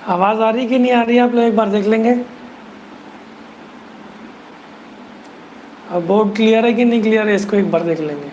आवाज़ आ रही कि नहीं आ रही है, आप लोग एक बार देख लेंगे। अब बोर्ड क्लियर है कि नहीं क्लियर है, इसको एक बार देख लेंगे।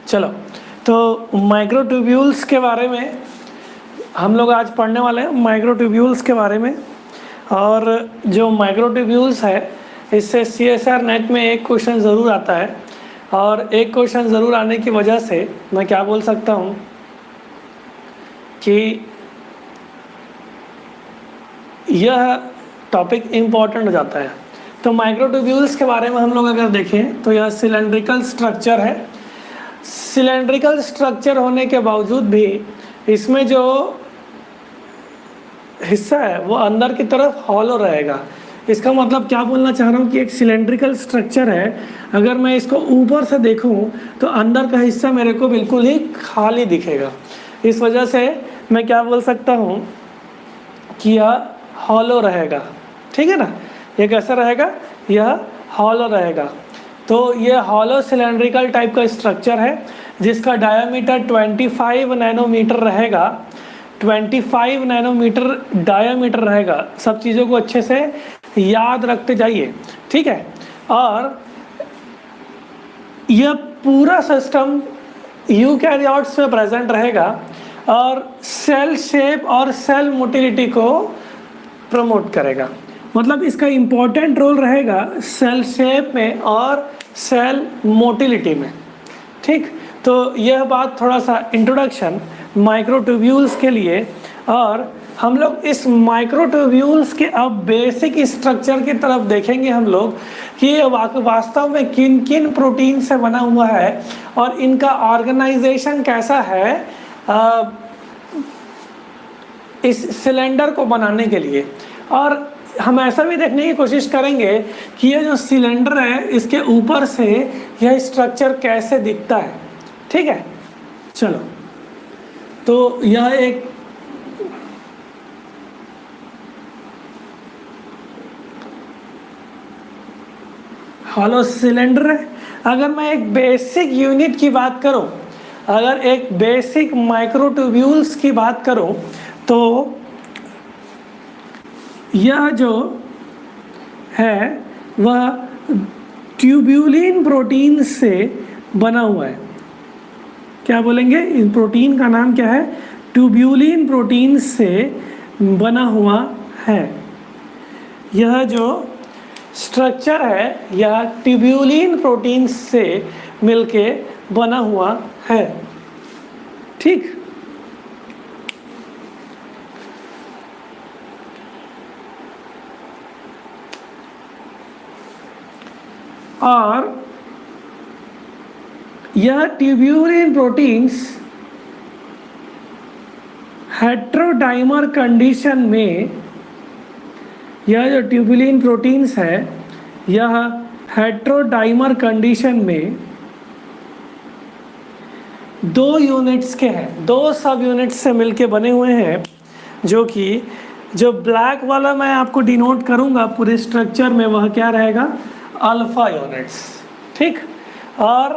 चलो, तो माइक्रोट्यूब्यूल्स के बारे में हम लोग आज पढ़ने वाले हैं, माइक्रोट्यूब्यूल्स के बारे में। और जो माइक्रोट्यूब्यूल्स है, इससे CSR नेट में एक क्वेश्चन ज़रूर आता है। और एक क्वेश्चन ज़रूर आने की वजह से मैं क्या बोल सकता हूँ कि यह टॉपिक इम्पॉर्टेंट हो जाता है। तो माइक्रोट्यूब्यूल्स के बारे में हम लोग अगर देखें तो यह सिलेंड्रिकल स्ट्रक्चर है। सिलेंड्रिकल स्ट्रक्चर होने के बावजूद भी इसमें जो हिस्सा है वो अंदर की तरफ हॉलो रहेगा। इसका मतलब क्या बोलना चाह रहा हूँ कि एक सिलेंड्रिकल स्ट्रक्चर है, अगर मैं इसको ऊपर से देखूँ तो अंदर का हिस्सा मेरे को बिल्कुल ही खाली दिखेगा। इस वजह से मैं क्या बोल सकता हूँ कि यह हॉलो रहेगा। ठीक है ना, ये कैसा रहेगा, यह हॉलो रहेगा। तो ये हॉलो सिलेंड्रिकल टाइप का स्ट्रक्चर है जिसका डायामीटर 25 नैनोमीटर रहेगा। 25 नैनोमीटर डायामीटर रहेगा। सब चीज़ों को अच्छे से याद रखते जाइए, ठीक है। और यह पूरा सिस्टम यूकैरियोट्स में प्रेजेंट रहेगा और सेल शेप और सेल मोटिलिटी को प्रमोट करेगा। मतलब इसका इम्पोर्टेंट रोल रहेगा सेल शेप में और सेल मोटिलिटी में। ठीक, तो यह बात थोड़ा सा इंट्रोडक्शन माइक्रोट्यूब्यूल्स के लिए। और हम लोग इस माइक्रोट्यूब्यूल्स के अब बेसिक स्ट्रक्चर की तरफ देखेंगे हम लोग कि ये वास्तव में किन किन प्रोटीन से बना हुआ है और इनका ऑर्गेनाइजेशन कैसा है इस सिलेंडर को बनाने के लिए। और हम ऐसा भी देखने की कोशिश करेंगे कि ये जो सिलेंडर है इसके ऊपर से यह स्ट्रक्चर कैसे दिखता है। ठीक है, चलो, तो यह एक हॉलो सिलेंडर है। अगर मैं एक बेसिक यूनिट की बात करूं, अगर एक बेसिक माइक्रोट्यूब्यूल्स की बात करूं तो यह जो है वह ट्यूब्यूलिन प्रोटीन से बना हुआ है। क्या बोलेंगे, इन प्रोटीन का नाम क्या है, ट्यूब्यूलिन प्रोटीन से बना हुआ है। यह जो स्ट्रक्चर है यह ट्यूब्यूलिन प्रोटीन से मिलके बना हुआ है। ठीक, और यह ट्यूब्यूलिन प्रोटीन्स हेट्रोडाइमर कंडीशन में, यह जो ट्यूब्यूलिन प्रोटीन्स है यह हेट्रोडाइमर कंडीशन में दो यूनिट्स के हैं, दो सब यूनिट्स से मिलके बने हुए हैं। जो कि जो ब्लैक वाला मैं आपको डिनोट करूंगा पूरे स्ट्रक्चर में वह क्या रहेगा, अल्फा यूनिट्स। ठीक, और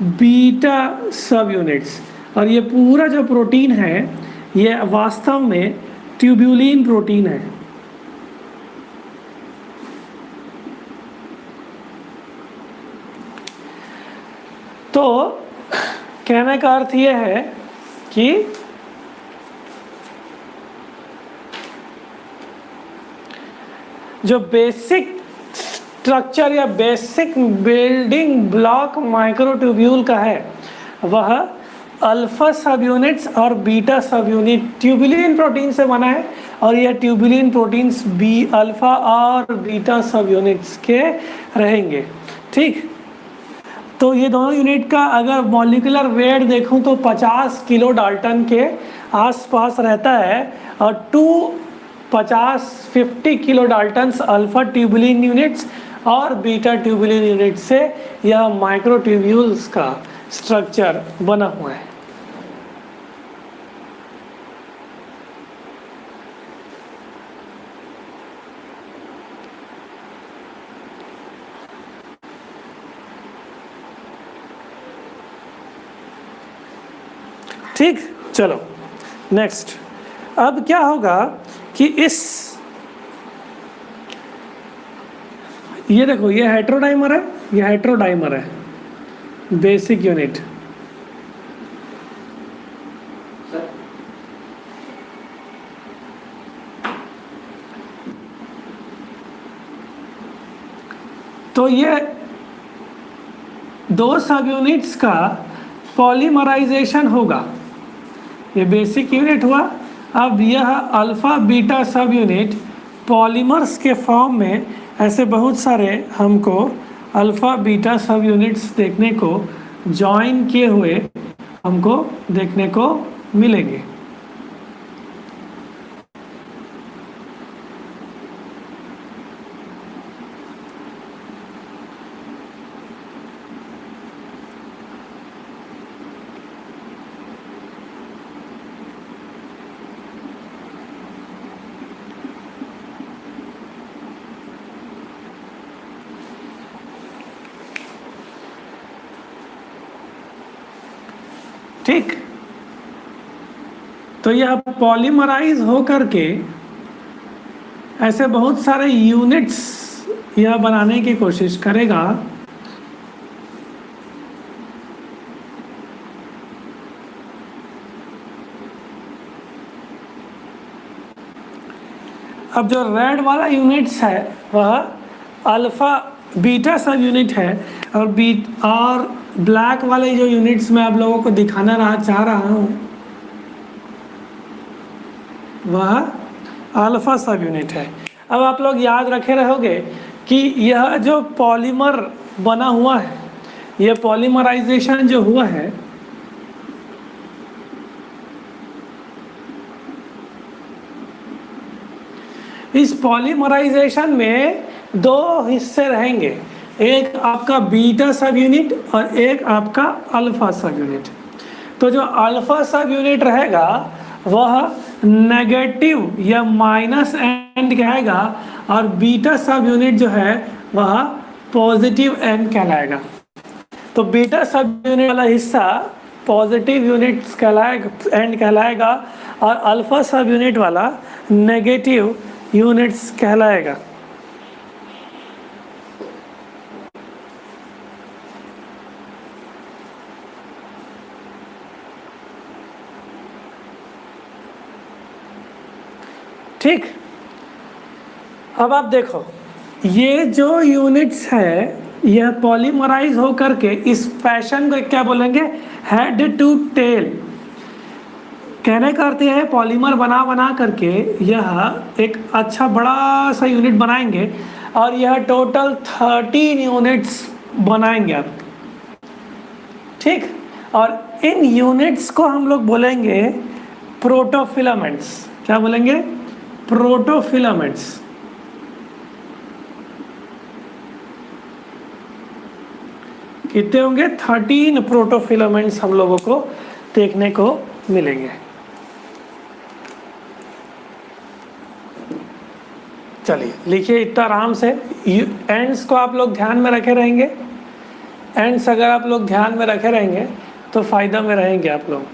बीटा सब यूनिट्स। और ये पूरा जो प्रोटीन है ये वास्तव में ट्यूब्यूलिन प्रोटीन है। तो कहने का अर्थ ये है कि जो बेसिक स्ट्रक्चर या बेसिक बिल्डिंग ब्लॉक माइक्रोट्यूब्यूल का है वह अल्फा सब यूनिट्स और बीटा सब यूनिट ट्यूब्यूलिन प्रोटीन से बना है। और यह ट्यूब्यूलिन प्रोटीन्स बी अल्फा और बीटा सब यूनिट्स के रहेंगे। ठीक, तो ये दोनों यूनिट का अगर मॉलिक्यूलर वेट देखूं तो 50 किलो डाल्टन के आसपास रहता है, और 50 kilo Dalton's alpha tubulin units और बीटा ट्यूबुलिन यूनिट से यह माइक्रोट्यूब्यूल्स का स्ट्रक्चर बना हुआ है। ठीक, चलो नेक्स्ट। अब क्या होगा कि ये देखो, ये हेट्रोडाइमर है, ये हेट्रोडाइमर है, बेसिक यूनिट। तो ये दो सब यूनिट्स का पॉलीमराइजेशन होगा। ये बेसिक यूनिट हुआ। अब यह अल्फ़ा बीटा सब यूनिट पॉलीमर्स के फॉर्म में, ऐसे बहुत सारे हमको अल्फ़ा बीटा सब यूनिट्स देखने को जॉइन किए हुए हमको देखने को मिलेंगे। ठीक, तो यह पॉलीमराइज हो करके ऐसे बहुत सारे यूनिट्स यह बनाने की कोशिश करेगा। अब जो रेड वाला यूनिट्स है वह अल्फ़ा बीटा सब यूनिट है, और ब्लैक वाले जो यूनिट्स मैं आप लोगों को दिखाना चाह रहा हूँ वह अल्फ़ा सब यूनिट है। अब आप लोग याद रखे रहोगे कि यह जो पॉलीमर बना हुआ है, यह पॉलीमराइजेशन जो हुआ है, इस पॉलीमराइजेशन में दो हिस्से रहेंगे, एक आपका बीटा सब यूनिट और एक आपका अल्फा सब यूनिट। तो जो अल्फा सब यूनिट रहेगा वह नेगेटिव या माइनस एंड कहलाएगा, और बीटा सब यूनिट जो है वह पॉजिटिव एंड कहलाएगा। तो बीटा सब यूनिट वाला हिस्सा पॉजिटिव यूनिट्स एंड कहलाएगा, और अल्फा सब यूनिट वाला नेगेटिव यूनिट्स कहलाएगा। ठीक, अब आप देखो, ये जो यूनिट्स है यह पॉलीमराइज हो करके इस फैशन को क्या बोलेंगे, हेड टू टेल। कहने का अर्थ है पॉलीमर बना करके यह एक अच्छा बड़ा सा यूनिट बनाएंगे, और यह टोटल 13 यूनिट्स बनाएंगे आप। ठीक, और इन यूनिट्स को हम लोग बोलेंगे प्रोटोफिलामेंट्स। क्या बोलेंगे, प्रोटोफिलामेंट्स। कितने होंगे, 13 प्रोटोफिलामेंट्स हम लोगों को देखने को मिलेंगे। चलिए लिखिए इतना आराम से। एंड्स को आप लोग ध्यान में रखे रहेंगे, एंड्स अगर आप लोग ध्यान में रखे रहेंगे तो फायदा में रहेंगे आप लोग।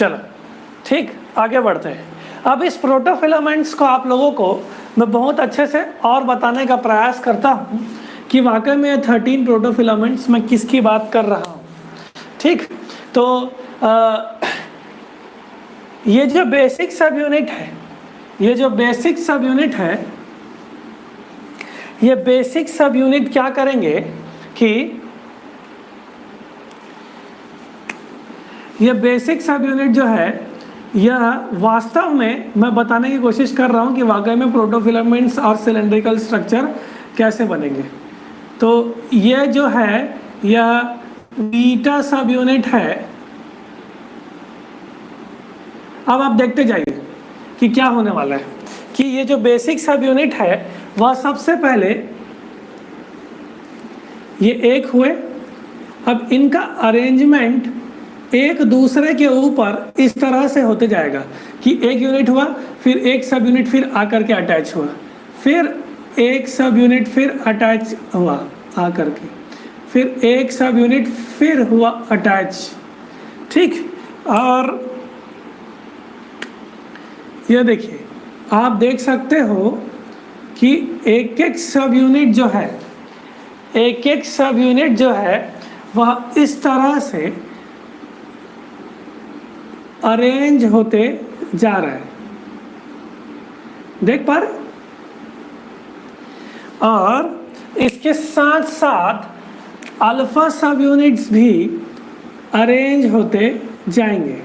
चलो ठीक, आगे बढ़ते हैं। अब इस प्रोटोफिलामेंट्स को आप लोगों को मैं बहुत अच्छे से और बताने का प्रयास करता हूँ कि वाकई में 13 प्रोटोफिलामेंट्स मैं किसकी बात कर रहा हूँ। ठीक, तो ये जो बेसिक सब यूनिट है, ये जो बेसिक सब यूनिट है, ये बेसिक सब यूनिट क्या करेंगे कि ये बेसिक सब यूनिट जो है, यह वास्तव में मैं बताने की कोशिश कर रहा हूँ कि वाकई में प्रोटोफिलामेंट्स और सिलेंड्रिकल स्ट्रक्चर कैसे बनेंगे। तो ये जो है यह बीटा सब यूनिट है। अब आप देखते जाइए कि क्या होने वाला है कि ये जो बेसिक सब यूनिट है वह सबसे पहले ये एक हुए, अब इनका अरेंजमेंट एक दूसरे के ऊपर इस तरह से होते जाएगा कि एक यूनिट हुआ, फिर एक सब यूनिट फिर आकर के अटैच हुआ, फिर एक सब यूनिट फिर अटैच हुआ आकर के, फिर एक सब यूनिट फिर हुआ अटैच। ठीक, और ये देखिए आप देख सकते हो कि एक एक सब यूनिट जो है, एक एक सब यूनिट जो है वह इस तरह से अरेंज होते जा रहा है, देख पा रहे। और इसके साथ साथ अल्फा सब यूनिट्स भी अरेंज होते जाएंगे।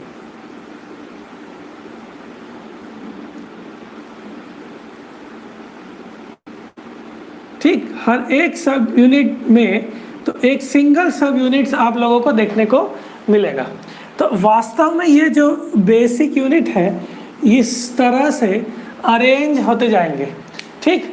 ठीक, हर एक सब यूनिट में तो एक सिंगल सब यूनिट्स आप लोगों को देखने को मिलेगा। तो वास्तव में ये जो बेसिक यूनिट है इस तरह से अरेंज होते जाएंगे। ठीक,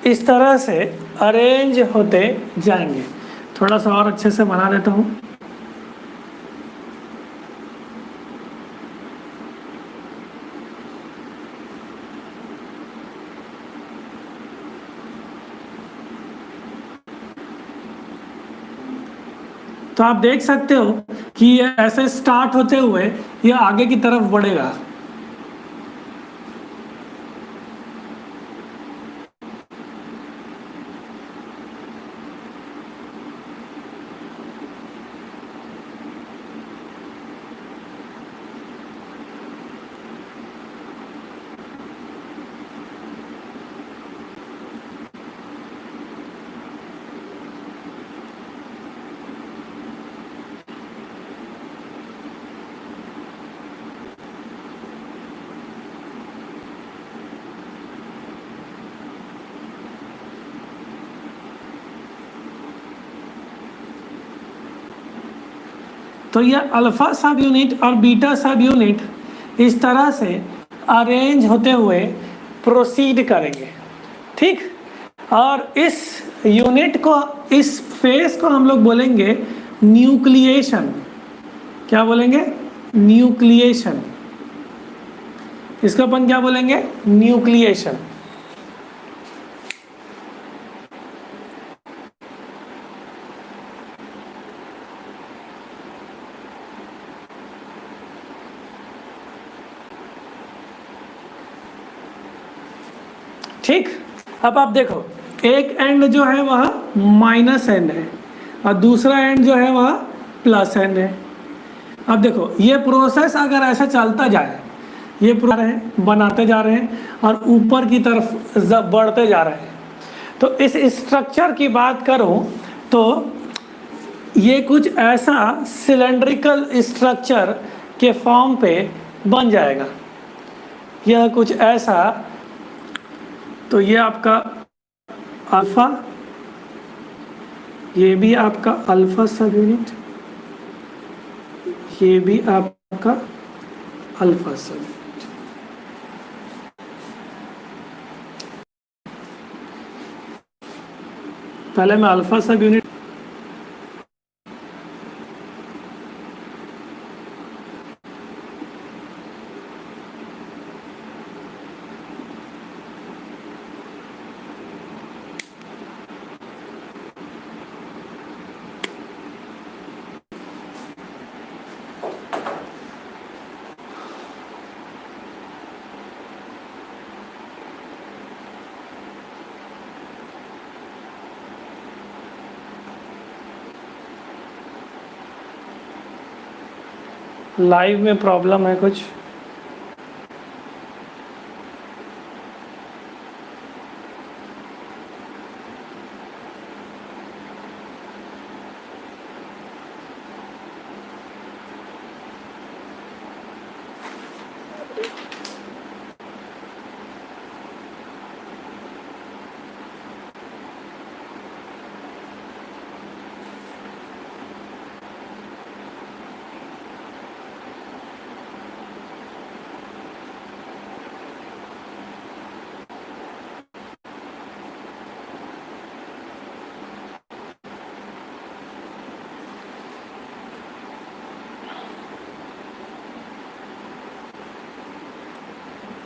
इस तरह से अरेंज होते जाएंगे। थोड़ा सा और अच्छे से बना देता हूँ। तो आप देख सकते हो कि ये ऐसे स्टार्ट होते हुए ये आगे की तरफ बढ़ेगा। तो यह अल्फा सब यूनिट और बीटा सब यूनिट इस तरह से अरेंज होते हुए प्रोसीड करेंगे। ठीक, और इस यूनिट को, इस फेज को हम लोग बोलेंगे न्यूक्लिएशन। क्या बोलेंगे? न्यूक्लिएशन। इसको अपन क्या बोलेंगे? न्यूक्लिएशन। ठीक, अब आप देखो एक एंड जो है वह माइनस एंड है और दूसरा एंड जो है वह प्लस एंड है। अब देखो ये प्रोसेस अगर ऐसा चलता जाए, ये पूरा बनाते जा रहे हैं और ऊपर की तरफ बढ़ते जा रहे हैं, तो इस स्ट्रक्चर की बात करूं तो ये कुछ ऐसा सिलेंड्रिकल स्ट्रक्चर के फॉर्म पे बन जाएगा। यह कुछ ऐसा, तो ये आपका अल्फा, ये भी आपका अल्फा सब यूनिट, ये भी आपका अल्फा सब यूनिट। पहले मैं अल्फा सब यूनिट लाइव में प्रॉब्लम है कुछ।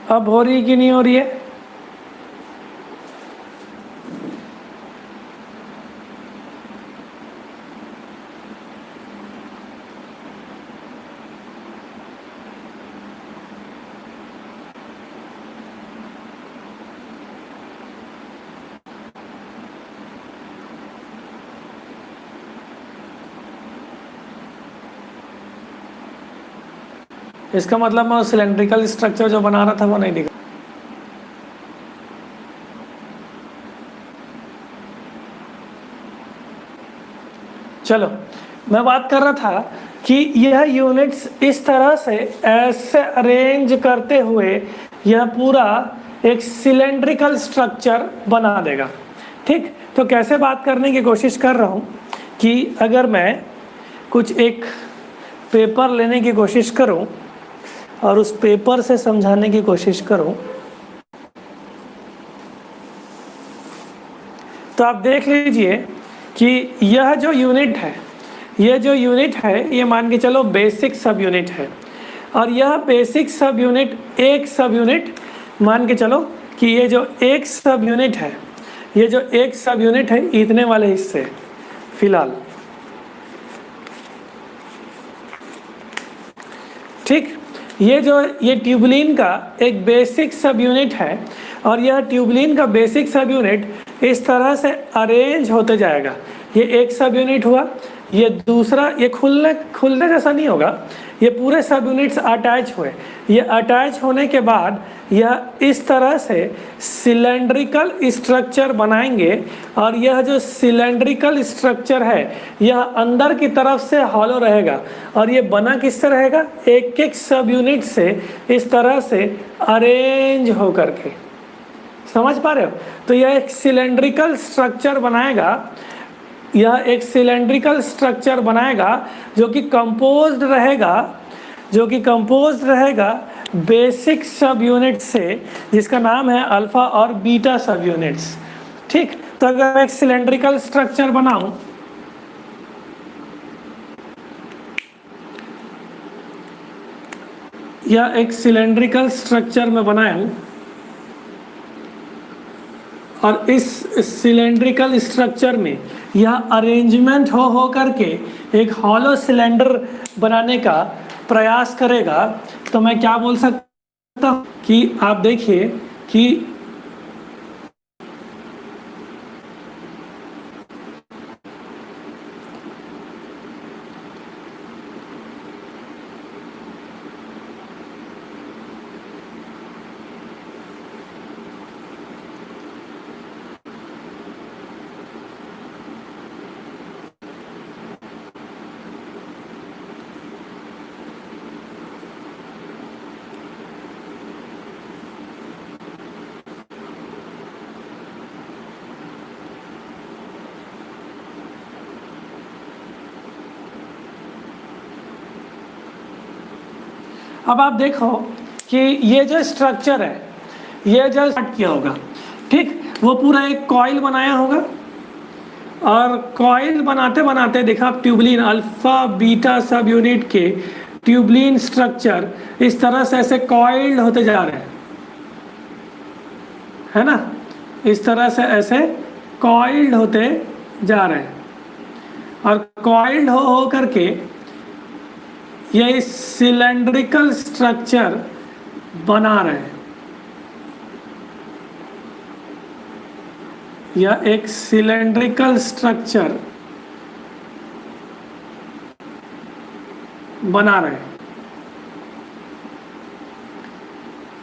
अब हो रही कि नहीं हो रही है? इसका मतलब मैं सिलेंड्रिकल स्ट्रक्चर जो बना रहा था वो नहीं दिखा। चलो, मैं बात कर रहा था कि यह यूनिट्स इस तरह से ऐसे अरेंज करते हुए यह पूरा एक सिलेंड्रिकल स्ट्रक्चर बना देगा। ठीक, तो कैसे बात करने की कोशिश कर रहा हूँ कि अगर मैं कुछ एक पेपर लेने की कोशिश करूँ और उस पेपर से समझाने की कोशिश करूँ, तो आप देख लीजिए कि यह जो यूनिट है, ये मान के चलो बेसिक सब यूनिट है, और यह बेसिक सब यूनिट एक सब यूनिट मान के चलो कि ये जो एक सब यूनिट है, ये जो एक सब यूनिट है इतने वाले हिस्से फिलहाल। ठीक, ये ट्यूबलिन का एक बेसिक सब यूनिट है, और यह ट्यूबलिन का बेसिक सब यूनिट इस तरह से अरेंज होते जाएगा। ये एक सब यूनिट हुआ, ये दूसरा, ये खुलने जैसा नहीं होगा, ये पूरे सब यूनिट्स अटैच हुए। ये अटैच होने के बाद यह इस तरह से सिलेंड्रिकल स्ट्रक्चर बनाएंगे, और यह जो सिलेंड्रिकल स्ट्रक्चर है यह अंदर की तरफ से हॉलो रहेगा, और ये बना किससे रहेगा? एक एक सब यूनिट से इस तरह से अरेंज हो करके। समझ पा रहे हो? तो यह एक सिलेंड्रिकल स्ट्रक्चर बनाएगा, यह एक सिलेंड्रिकल स्ट्रक्चर बनाएगा जो कि कंपोज्ड रहेगा बेसिक सब यूनिट से, जिसका नाम है अल्फा और बीटा सब यूनिट्स। ठीक, तो अगर मैं एक सिलेंड्रिकल स्ट्रक्चर बनाऊं, या एक सिलेंड्रिकल स्ट्रक्चर में बनाऊं, और इस सिलेंड्रिकल स्ट्रक्चर में यह अरेंजमेंट हो करके एक हॉलो सिलेंडर बनाने का प्रयास करेगा, तो मैं क्या बोल सकता हूँ कि आप देखिए कि अब आप देखो कि ये जो स्ट्रक्चर है, ये जो स्टार्ट किया होगा, ठीक, वो पूरा एक कॉइल बनाया होगा, और कॉइल बनाते बनाते देखा आप ट्यूबलिन अल्फा बीटा सब यूनिट के ट्यूबलिन स्ट्रक्चर इस तरह से ऐसे कॉइल्ड होते जा रहे हैं, है ना? इस तरह से ऐसे कॉइल्ड होते जा रहे हैं, और कॉइल्ड हो करके ये सिलेंड्रिकल स्ट्रक्चर बना रहे हैं, या एक सिलेंड्रिकल स्ट्रक्चर बना रहे हैं।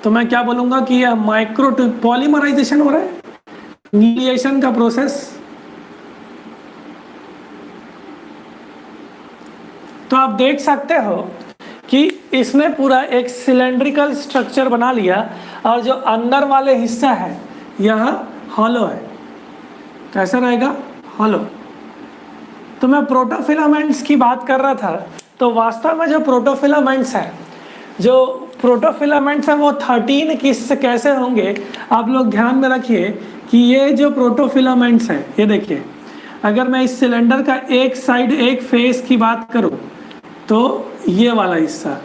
तो मैं क्या बोलूँगा कि यह माइक्रो पॉलीमराइजेशन हो रहा है, न्यूक्लिएशन का प्रोसेस। तो आप देख सकते हो कि इसने पूरा एक सिलेंड्रिकल स्ट्रक्चर बना लिया और जो अंदर वाले हिस्सा है यह हॉलो है। कैसा रहेगा? हॉलो। तो मैं प्रोटोफिलामेंट्स की बात कर रहा था, तो वास्तव में जो प्रोटोफिलामेंट्स हैं, जो प्रोटोफिलामेंट्स हैं वो 13 किस कैसे होंगे आप लोग ध्यान में रखिए कि ये जो प्रोटोफिलामेंट्स हैं, ये देखिए, अगर मैं इस सिलेंडर का एक साइड एक फेस की बात करूं तो ये वाला हिस्सा,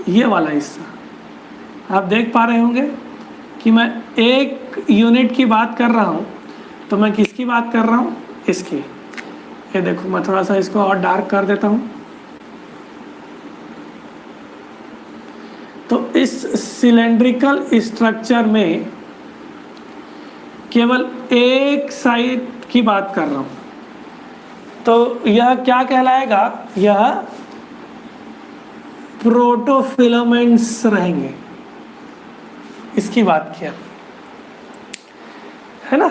ये वाला हिस्सा आप देख पा रहे होंगे कि मैं एक यूनिट की बात कर रहा हूं, तो मैं किसकी बात कर रहा हूं? इसकी। ये देखो, मैं थोड़ा सा इसको और डार्क कर देता हूं। तो इस सिलेंड्रिकल स्ट्रक्चर में केवल एक साइड की बात कर रहा हूं, तो यह क्या कहलाएगा? यह प्रोटोफिलामेंट्स रहेंगे। इसकी बात किया है ना।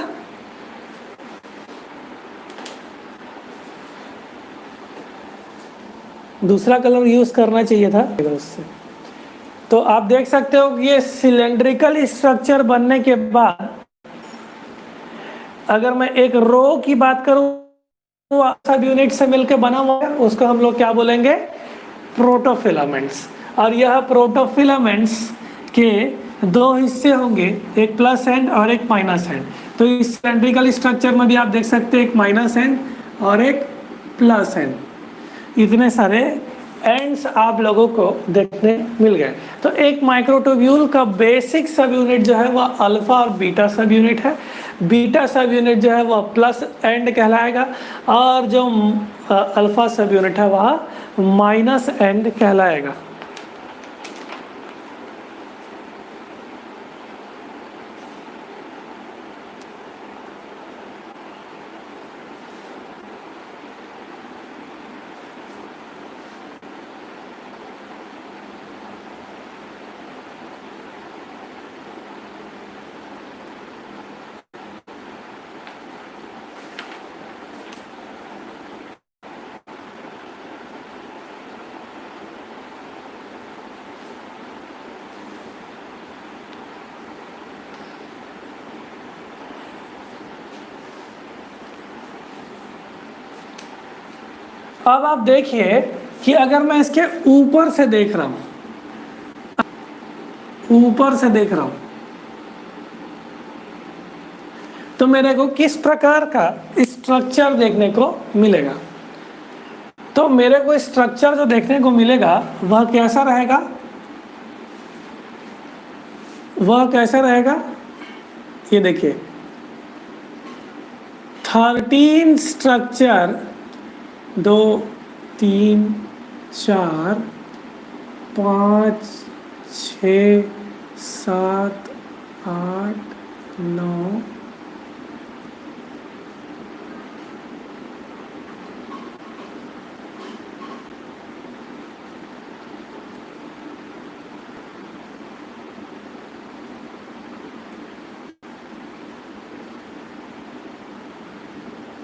दूसरा कलर यूज करना चाहिए था उससे। तो आप देख सकते हो कि ये सिलेंड्रिकल स्ट्रक्चर बनने के बाद अगर मैं एक रो की बात करूं, सब यूनिट से मिलकर बना हुआ है, उसको हम लोग क्या बोलेंगे? प्रोटोफिलामेंट्स। और यह प्रोटोफिलामेंट्स के दो हिस्से होंगे, एक प्लस एंड और एक माइनस एंड। तो इस सिलेंड्रिकल स्ट्रक्चर में भी आप देख सकते हैं एक माइनस एंड और एक प्लस एंड। इतने सारे एंड्स आप लोगों को देखने मिल गए। तो एक माइक्रोट्यूब्यूल का बेसिक सब यूनिट जो है वह अल्फा और बीटा सब यूनिट है। बीटा सब यूनिट जो है वह प्लस एंड कहलाएगा और जो अल्फा सब यूनिट है वह माइनस एंड कहलाएगा। अब आप देखिए कि अगर मैं इसके ऊपर से देख रहा हूं, ऊपर से देख रहा हूं, तो मेरे को किस प्रकार का स्ट्रक्चर देखने को मिलेगा? तो मेरे को स्ट्रक्चर जो देखने को मिलेगा वह कैसा रहेगा? वह कैसा रहेगा? ये देखिए, 13 स्ट्रक्चर, 2 3 4 5 6 7 8 9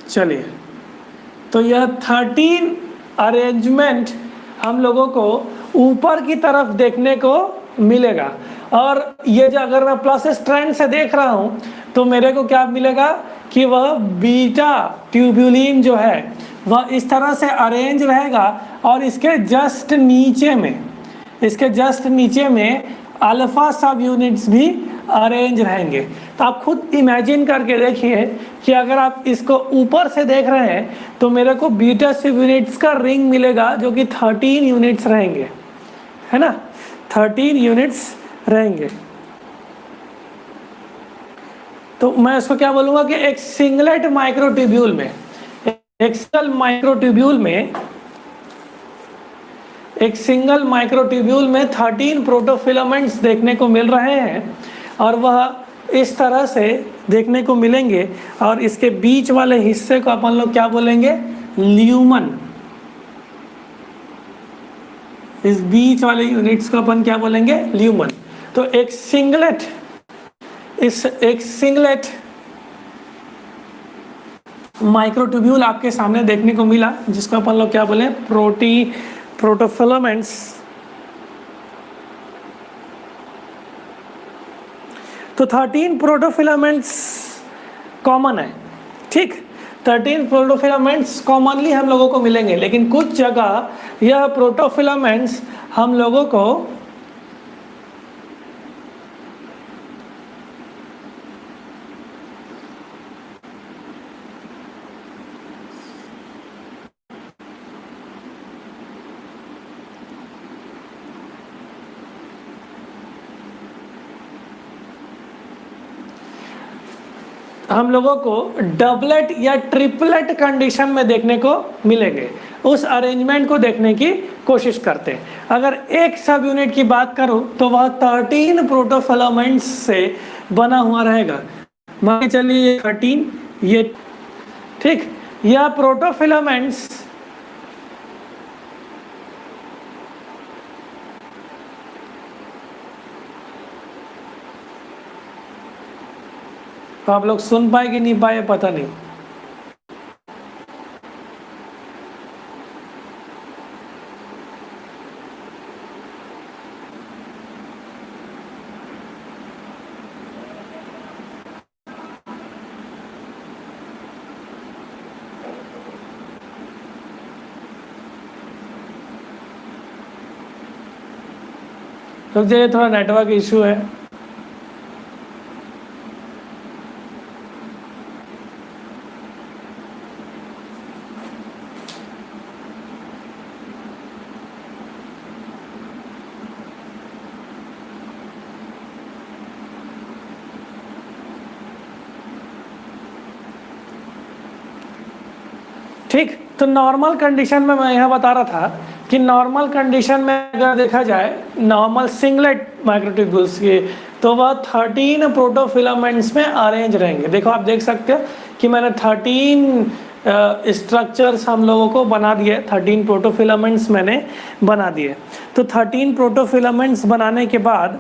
चलिए, तो यह 13 अरेंजमेंट हम लोगों को ऊपर की तरफ देखने को मिलेगा। और ये जो अगर मैं प्लस स्ट्रैंड से देख रहा हूं तो मेरे को क्या मिलेगा कि वह बीटा ट्यूब्यूलिन जो है वह इस तरह से अरेंज रहेगा और इसके जस्ट नीचे में, इसके जस्ट नीचे में अल्फा सब यूनिट्स भी अरेंज रहेंगे। तो आप खुद इमेजिन करके देखिए कि अगर आप इसको ऊपर से देख रहे हैं तो मेरे को बीटा सब यूनिट्स का रिंग मिलेगा जो कि 13 यूनिट्स रहेंगे, है ना, 13 यूनिट्स रहेंगे। तो मैं इसको क्या बोलूँगा कि एक सिंगलेट माइक्रोट्यूब्यूल में, एक सिंगल माइक्रोट्यूब्यूल में 13 प्रोटोफिलामेंट्स देखने को मिल रहे हैं और वह इस तरह से देखने को मिलेंगे। और इसके बीच वाले हिस्से को अपन लोग क्या बोलेंगे? ल्यूमन। इस बीच वाले यूनिट्स को अपन क्या बोलेंगे? ल्यूमन। तो एक सिंगलेट माइक्रोट्यूब्यूल आपके सामने देखने को मिला, जिसको अपन लोग क्या बोले, प्रोटोफिलामेंट्स। तो 13 प्रोटोफिलामेंट्स कॉमन है, ठीक। 13 प्रोटोफिलामेंट्स कॉमनली हम लोगों को मिलेंगे, लेकिन कुछ जगह यह प्रोटोफिलामेंट्स हम लोगों को डबलेट या ट्रिपलेट कंडीशन में देखने को मिलेंगे। उस अरेंजमेंट को देखने की कोशिश करते हैं। अगर एक सब यूनिट की बात करूं तो वह 13 प्रोटोफिलामेंट्स से बना हुआ रहेगा। मान के चलिए 13 ये, ठीक। यह प्रोटोफिलामेंट्स तो आप लोग सुन पाए कि नहीं पाए पता नहीं। तो ये थोड़ा नेटवर्क इशू है। ठीक, तो नॉर्मल कंडीशन में मैं यह बता रहा था कि नॉर्मल कंडीशन में अगर देखा जाए नॉर्मल सिंगलेट माइक्रोट्यूब्यूल्स के, तो वह 13 प्रोटोफिलामेंट्स में अरेंज रहेंगे। देखो आप देख सकते हो कि मैंने 13 स्ट्रक्चर्स हम लोगों को बना दिए, 13 प्रोटोफिलामेंट्स मैंने बना दिए। तो 13 प्रोटोफिलामेंट्स बनाने के बाद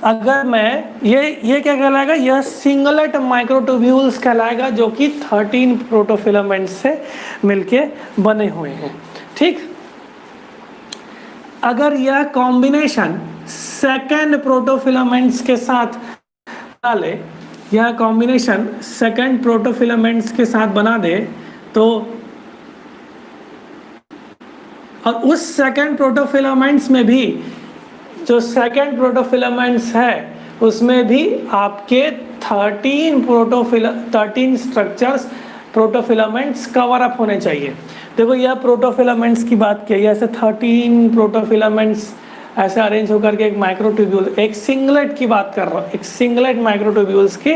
अगर मैं ये क्या कहलाएगा, यह सिंगलेट माइक्रोट्यूब्यूल्स कहलाएगा, जो कि 13 प्रोटोफिलामेंट्स से मिलके बने हुए हैं, ठीक। अगर यह कॉम्बिनेशन सेकेंड प्रोटोफिलामेंट्स के साथ बना ले, यह कॉम्बिनेशन सेकेंड प्रोटोफिलामेंट्स के साथ बना दे, तो और उस सेकेंड प्रोटोफिलामेंट्स में भी जो सेकेंड प्रोटोफिलामेंट्स है उसमें भी आपके 13 स्ट्रक्चर्स प्रोटोफिलामेंट्स कवर अप होने चाहिए। देखो यह प्रोटोफिलामेंट्स की बात की है, ऐसे 13 प्रोटोफिलामेंट्स ऐसे अरेंज होकर के एक माइक्रोट्यूब्यूल, एक सिंगलेट की बात कर रहा हूँ, एक सिंगलेट माइक्रोट्यूब्यूल्स की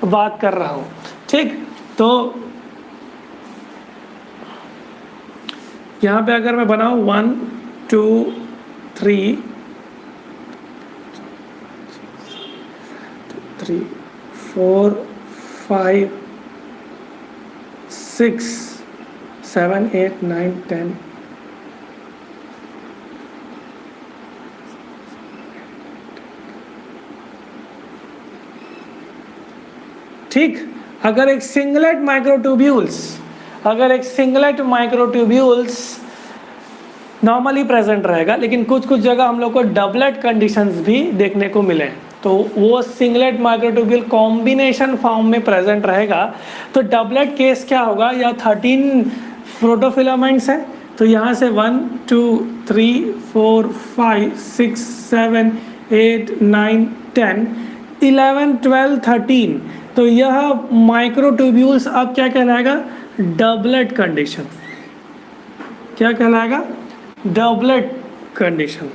बात कर रहा हूँ, ठीक। तो यहाँ पे अगर मैं बनाऊँ 1 2 3 4 5 6 7 8 9 10, ठीक। अगर एक सिंगलेट माइक्रोट्यूब्यूल्स नॉर्मली प्रेजेंट रहेगा, लेकिन कुछ जगह हम लोग को डबलेट कंडीशंस भी देखने को मिले, तो वो सिंगलेट माइक्रोट्यूब्यूल कॉम्बिनेशन फॉर्म में प्रेजेंट रहेगा। तो डबलेट केस क्या होगा, या 13 प्रोटोफिलामेंट्स है, तो यहाँ से 1 2 3 4 5 6 7 8 9 10 11 12 13, तो यह माइक्रोट्यूब्यूल्स अब क्या कहलाएगा, डबलेट कंडीशन। क्या कहलाएगा, डबलेट कंडीशन।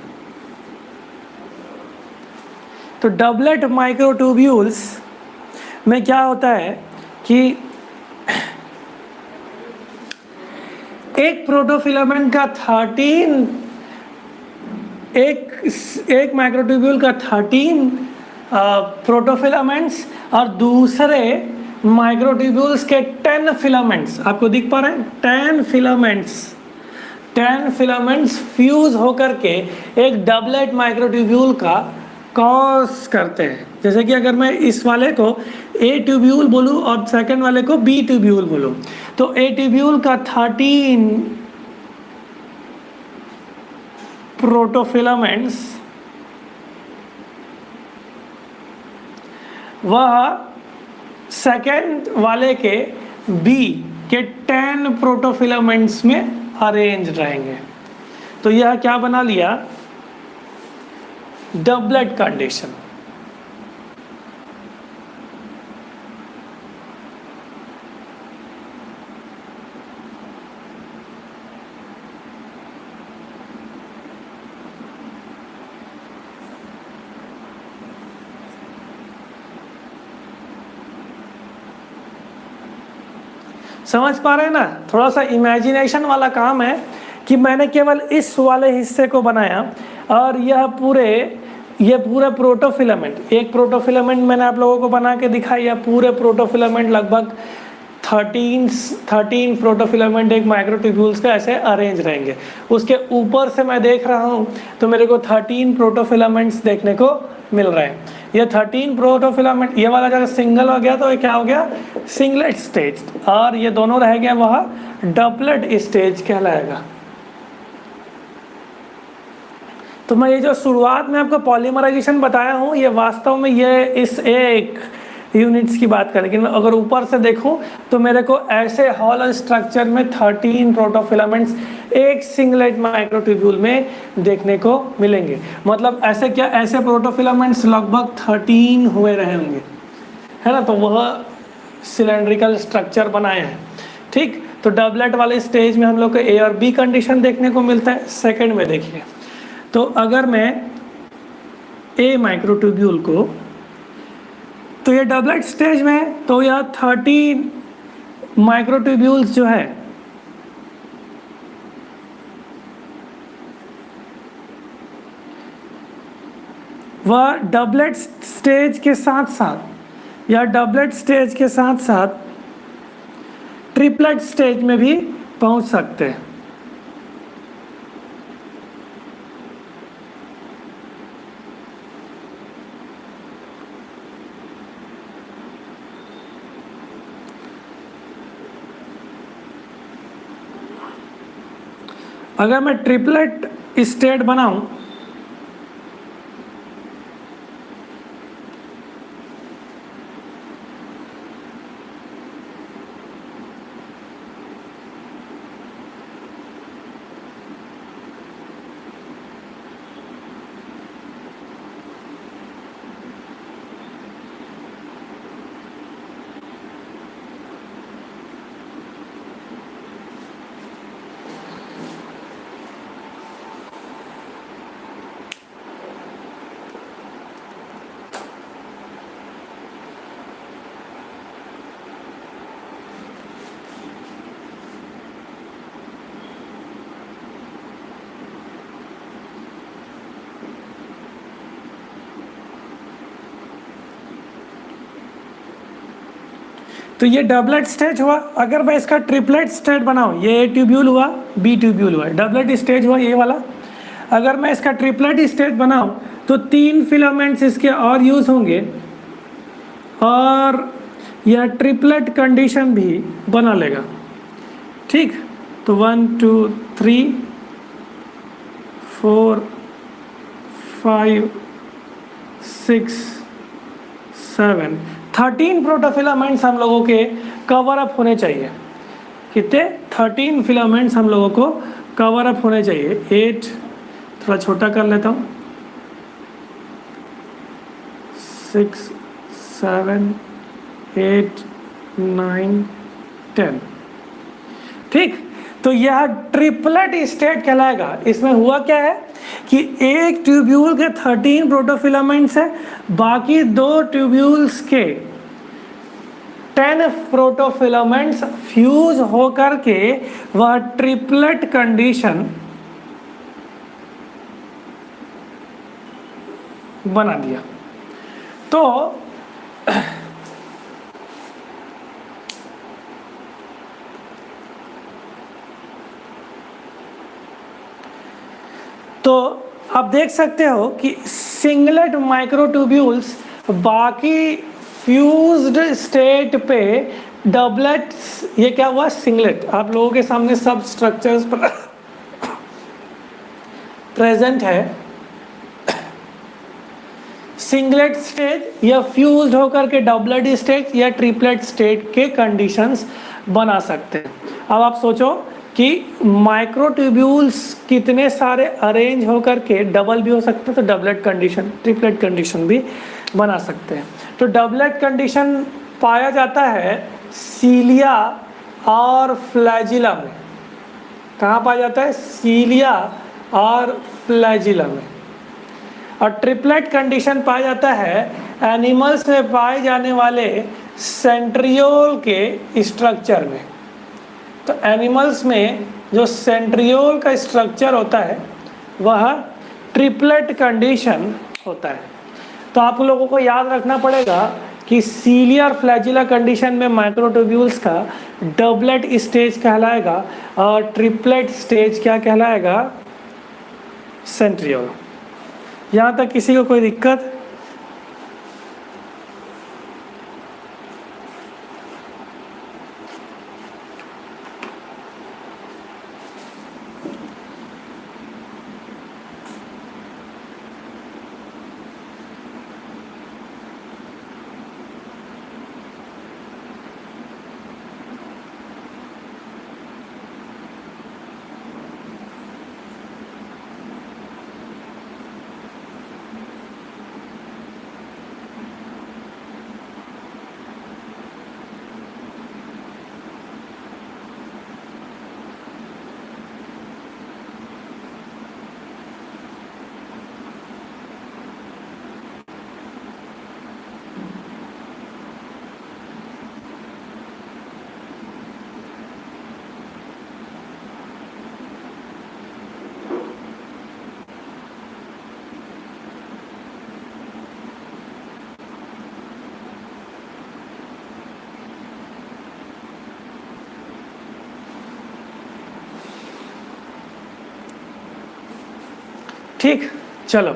तो डबलेट माइक्रोट्यूब्यूल्स में क्या होता है कि एक प्रोटोफिलामेंट का 13 एक माइक्रोट्यूब्यूल का 13 प्रोटोफिलामेंट्स और दूसरे माइक्रोट्यूब्यूल्स के 10 फिलामेंट्स, आपको दिख पा रहे हैं 10 फिलामेंट्स, 10 फिलामेंट्स फ्यूज होकर के एक डबलेट माइक्रोट्यूब्यूल का कॉज करते हैं। जैसे कि अगर मैं इस वाले को ए ट्यूब्यूल बोलूँ और सेकंड वाले को बी ट्यूब्यूल बोलूँ, तो ए ट्यूब्यूल का 13 प्रोटोफिलामेंट्स वह सेकेंड वाले के बी के 10 प्रोटोफिलामेंट्स में अरेंज रहेंगे। तो यह क्या बना लिया, डबलेट कंडीशन। समझ पा रहे हैं ना, थोड़ा सा इमेजिनेशन वाला काम है कि मैंने केवल इस वाले हिस्से को बनाया और ये पूरे प्रोटोफिलामेंट, एक प्रोटोफिलामेंट मैंने आप लोगों को बना के दिखाया। पूरे प्रोटोफिलामेंट लगभग 13 प्रोटोफिलामेंट एक माइक्रोट्यूब्यूल्स का ऐसे अरेंज रहेंगे। उसके ऊपर से मैं देख रहा हूँ तो मेरे को 13 प्रोटोफिलामेंट्स देखने को मिल रहे हैं। ये 13 प्रोटोफिलामेंट, ये वाला जगह सिंगल हो गया तो ये क्या हो गया, सिंगलेट स्टेज, और ये दोनों रह गया वह डबलेट स्टेज कहलाएगा। तो मैं ये जो शुरुआत में आपको पॉलीमराइजेशन बताया हूँ, ये वास्तव में ये इस एक यूनिट्स की बात करें, लेकिन अगर ऊपर से देखूं तो मेरे को ऐसे हॉलो स्ट्रक्चर में 13 प्रोटोफिलामेंट्स एक सिंगलेट माइक्रोट्यूब्यूल में देखने को मिलेंगे। मतलब ऐसे क्या, ऐसे प्रोटोफिलामेंट्स लगभग 13 हुए रहे होंगे, है ना। तो वह सिलेंड्रिकल स्ट्रक्चर बनाए हैं। ठीक, तो डबलेट वाले स्टेज में हम लोग को ए और बी कंडीशन देखने को मिलता है। सेकेंड में देखिए, तो अगर मैं ए माइक्रोट्यूब्यूल को, तो ये डबलेट स्टेज में, तो यह 13 माइक्रोट्यूब्यूल्स जो है वह डबलेट स्टेज के साथ साथ या डबलेट स्टेज के साथ साथ ट्रिपलेट स्टेज में भी पहुंच सकते हैं। अगर मैं ट्रिपलेट स्टेट बनाऊं तो ये डबलेट स्टेज हुआ। अगर मैं इसका ट्रिपलेट स्टेट बनाऊं, ये ए ट्यूब्यूल हुआ, बी ट्यूब्यूल हुआ, डबलेट स्टेज हुआ ये वाला। अगर मैं इसका ट्रिपलेट स्टेज बनाऊं तो 3 फिलामेंट्स इसके और यूज होंगे और यह ट्रिपलेट कंडीशन भी बना लेगा। ठीक, तो 1 2 3 4 5 6 7 13 प्रोटोफिलामेंट्स हम लोगों के कवर अप होने चाहिए। कितने? 13 फिलामेंट्स हम लोगों को कवर अप होने चाहिए। 8, थोड़ा छोटा कर लेता हूँ, 6 7 8 9 10। ठीक, तो यह ट्रिपलेट स्टेट कहलाएगा। इसमें हुआ क्या है कि एक ट्यूब्यूल के 13 प्रोटोफिलामेंट्स है, बाकी 2 ट्यूब्यूल्स के 10 प्रोटोफिलामेंट्स फ्यूज होकर के वह ट्रिपलेट कंडीशन बना दिया। तो तो आप देख सकते हो कि सिंगलेट माइक्रोट्यूब्यूल्स बाकी फ्यूज्ड स्टेट पे डबलेट्स, ये क्या हुआ सिंगलेट, आप लोगों के सामने सब स्ट्रक्चर्स प्रेजेंट है। सिंगलेट स्टेट या फ्यूज्ड होकर के डबलेट स्टेट या ट्रिपलेट स्टेट के कंडीशंस बना सकते हैं। अब आप सोचो कि माइक्रोट्यूब्यूल्स कितने सारे अरेंज होकर के डबल भी हो सकते हैं, तो डबलेट कंडीशन, ट्रिपलेट कंडीशन भी बना सकते हैं। तो डबलेट कंडीशन पाया जाता है सीलिया और फ्लैजिला में। कहाँ पाया जाता है? सीलिया और फ्लैजिला में। और ट्रिपलेट कंडीशन पाया जाता है एनिमल्स में पाए जाने वाले सेंट्रियोल के स्ट्रक्चर में। तो एनिमल्स में जो सेंट्रियोल का स्ट्रक्चर होता है वह ट्रिपलेट कंडीशन होता है। तो आप लोगों को याद रखना पड़ेगा कि सीलिया और फ्लैजिला कंडीशन में माइक्रोट्यूब्यूल्स का डबलेट स्टेज कहलाएगा और ट्रिपलेट स्टेज क्या कहलाएगा? सेंट्रियोल। यहाँ तक किसी को कोई दिक्कत? ठीक, चलो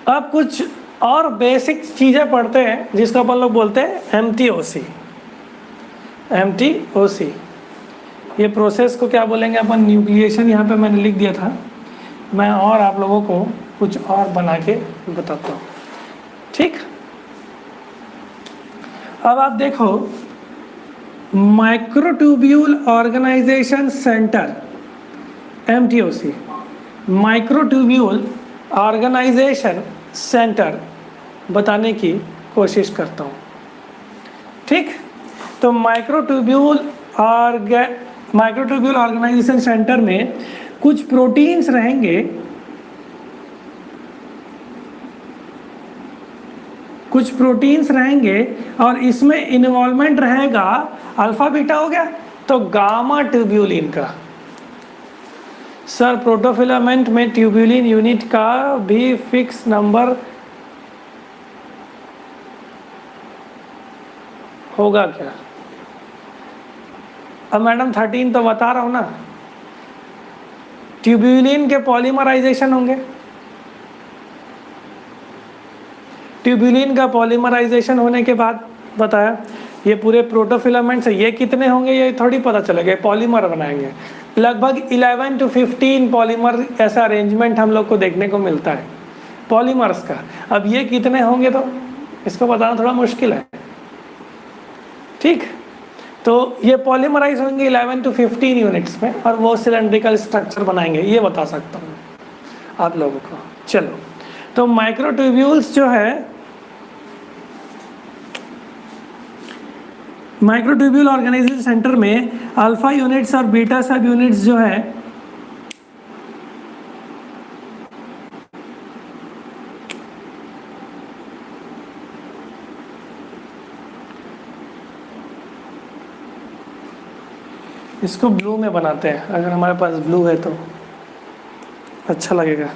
अब कुछ और बेसिक चीज़ें पढ़ते हैं जिसको अपन लोग बोलते हैं MTOC। MTOC ये प्रोसेस को क्या बोलेंगे अपन? न्यूक्लिएशन। यहाँ पे मैंने लिख दिया था, मैं और आप लोगों को कुछ और बना के बताता हूँ। ठीक, अब आप देखो microtubule organisation centre MTOC, microtubule organisation centre बताने की कोशिश करता हूँ। ठीक, तो माइक्रोट्यूब्यूल ऑर्गेनाइजेशन सेंटर में कुछ प्रोटीन्स रहेंगे, और इसमें इन्वॉल्वमेंट रहेगा अल्फा बीटा हो गया तो गामा ट्यूब्यूलिन का। सर प्रोटोफिलामेंट में ट्यूब्यूलिन यूनिट का भी फिक्स नंबर होगा क्या? अब मैडम 13 तो बता रहा हूँ ना, ट्यूब्यूलिन के पॉलीमराइजेशन होंगे। ट्यूब्यूलिन का पॉलीमराइजेशन होने के बाद बताया ये पूरे प्रोटोफिलामेंट्स ये कितने होंगे ये थोड़ी पता चलेगा, पॉलीमर बनाएंगे। लगभग 11 to 15 पॉलीमर ऐसा अरेंजमेंट हम लोग को देखने को मिलता है पॉलीमर्स का। अब ये कितने होंगे तो इसको बताना थोड़ा मुश्किल है। ठीक, तो ये पॉलीमराइज होंगे 11 to 15 यूनिट्स में और वो सिलेंड्रिकल स्ट्रक्चर बनाएंगे, ये बता सकता हूँ आप लोगों को। चलो, तो माइक्रोट्यूब्यूल्स जो है, माइक्रोट्यूब्यूल ऑर्गेनाइजेशन सेंटर में अल्फा यूनिट्स और बीटा सब यूनिट्स जो है इसको ब्लू में बनाते हैं। अगर हमारे पास ब्लू है तो अच्छा लगेगा।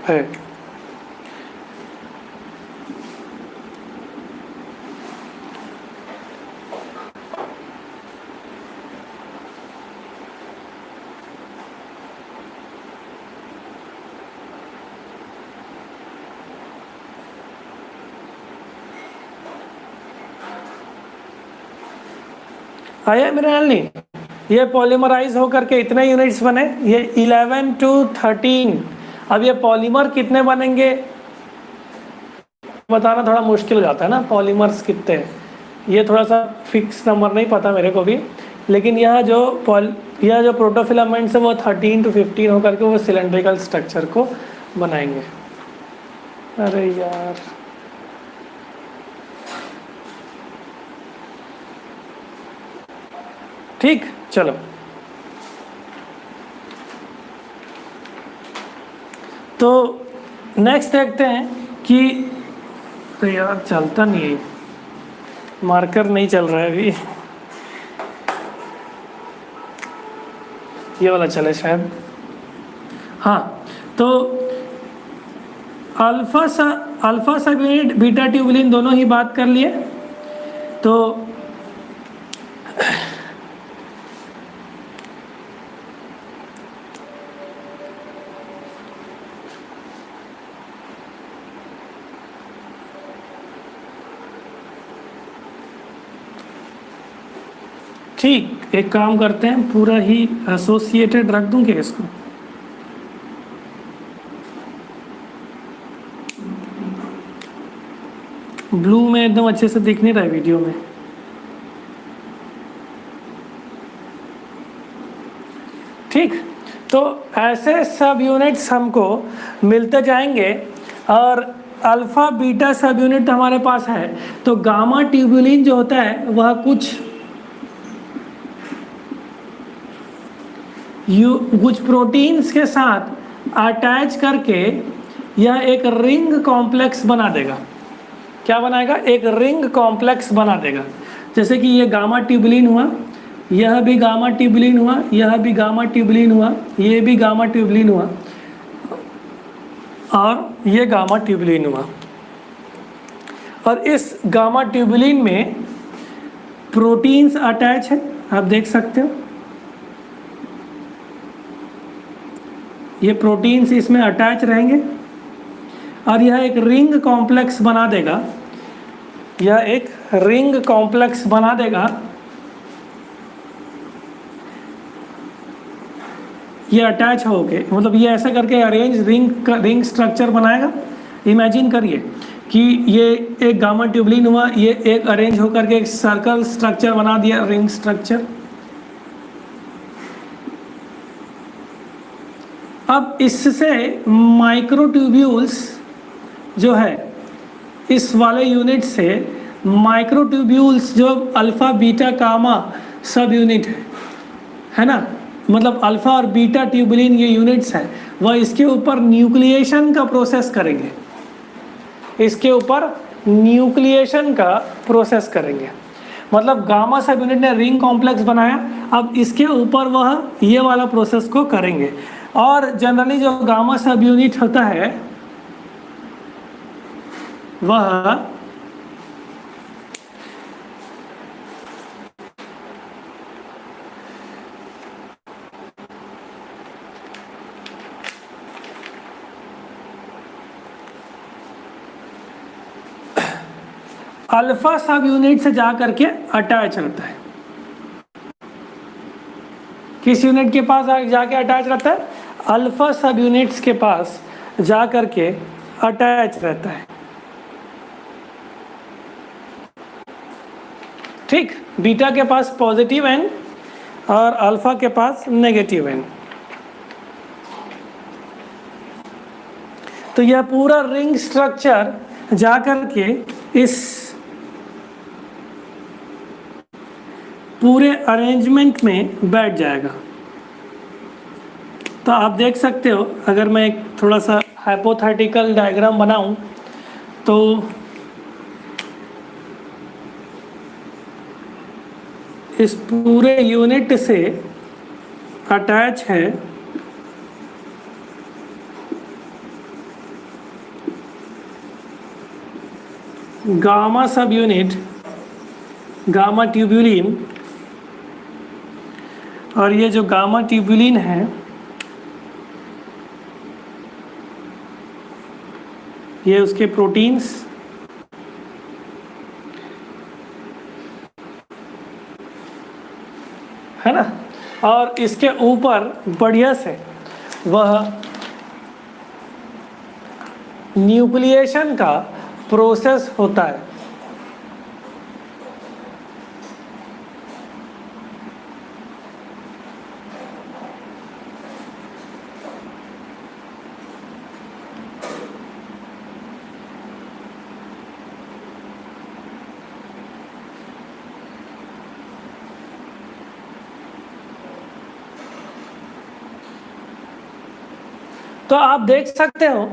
है आया मेरे ख्याल नहीं, ये पॉलीमराइज होकर के इतने यूनिट्स बने, ये 11 to 13। अब ये पॉलीमर कितने बनेंगे बताना थोड़ा मुश्किल हो जाता है ना, पॉलीमर्स कितने हैं, ये थोड़ा सा फिक्स नंबर नहीं पता मेरे को भी। लेकिन यह जो प्रोटोफिलामेंट्स है वो 13 to 15 होकर के वो सिलेंड्रिकल स्ट्रक्चर को बनाएंगे। अरे यार, ठीक, चलो तो नेक्स्ट देखते हैं कि, अरे यार चलता नहीं है, मार्कर नहीं चल रहा है अभी, ये वाला चले शायद। हाँ, तो अल्फा सब यूनिट बीटा ट्यूबुलिन दोनों ही बात कर लिए। तो ठीक, एक काम करते हैं, पूरा ही एसोसिएटेड रख दूं क्या इसको? ब्लू में एकदम अच्छे से दिख नहीं रहा है वीडियो में। ठीक, तो ऐसे सब यूनिट्स हमको मिलते जाएंगे, और अल्फा बीटा सब यूनिट हमारे पास है। तो गामा ट्यूबुलिन जो होता है वह कुछ प्रोटीन्स के साथ अटैच करके यह एक रिंग कॉम्प्लेक्स बना देगा। क्या बनाएगा? एक रिंग कॉम्प्लेक्स बना देगा। जैसे कि ये गामा ट्यूबुलिन हुआ, यह भी गामा ट्यूबुलिन हुआ, यह भी गामा ट्यूबुलिन हुआ, ये भी गामा ट्यूबुलिन हुआ, और ये गामा ट्यूबुलिन हुआ। और इस गामा ट्यूबुलिन में प्रोटीन्स अटैच है, आप देख सकते हो, ये प्रोटीन्स इसमें अटैच रहेंगे, और यह एक रिंग कॉम्प्लेक्स बना देगा। यह एक रिंग कॉम्प्लेक्स बना देगा। ये अटैच हो गए, मतलब ये ऐसा करके अरेंज रिंग स्ट्रक्चर बनाएगा। इमेजिन करिए कि ये एक गामा ट्यूबुलिन हुआ, ये एक अरेंज होकर के एक सर्कल स्ट्रक्चर बना दिया, रिंग स्ट्रक्चर। अब इससे माइक्रोट्यूब्यूल्स जो है, इस वाले यूनिट से माइक्रोट्यूब्यूल्स जो अल्फा बीटा गामा सब यूनिट है ना, मतलब अल्फा और बीटा ट्यूबुलिन ये यूनिट्स हैं, वह इसके ऊपर न्यूक्लिएशन का प्रोसेस करेंगे। इसके ऊपर न्यूक्लिएशन का प्रोसेस करेंगे, मतलब गामा सब यूनिट ने रिंग कॉम्प्लेक्स बनाया, अब इसके ऊपर वह ये वाला प्रोसेस को करेंगे। और जनरली जो गामा सब यूनिट होता है वह अल्फा सब यूनिट से जा करके अटैच रहता है। किस यूनिट के पास जाके अटैच रहता है? अल्फा सब यूनिट्स के पास जा करके अटैच रहता है। ठीक, बीटा के पास पॉजिटिव एन और अल्फा के पास नेगेटिव एन। तो यह पूरा रिंग स्ट्रक्चर जा करके इस पूरे अरेंजमेंट में बैठ जाएगा। तो आप देख सकते हो, अगर मैं एक थोड़ा सा हाइपोथेटिकल डायग्राम बनाऊं तो इस पूरे यूनिट से अटैच है गामा सब यूनिट, गामा ट्यूबुलिन, और ये जो गामा ट्यूबुलिन है ये उसके प्रोटीन्स, है ना, और इसके ऊपर बढ़िया से वह न्यूक्लिएशन का प्रोसेस होता है। तो आप देख सकते हो,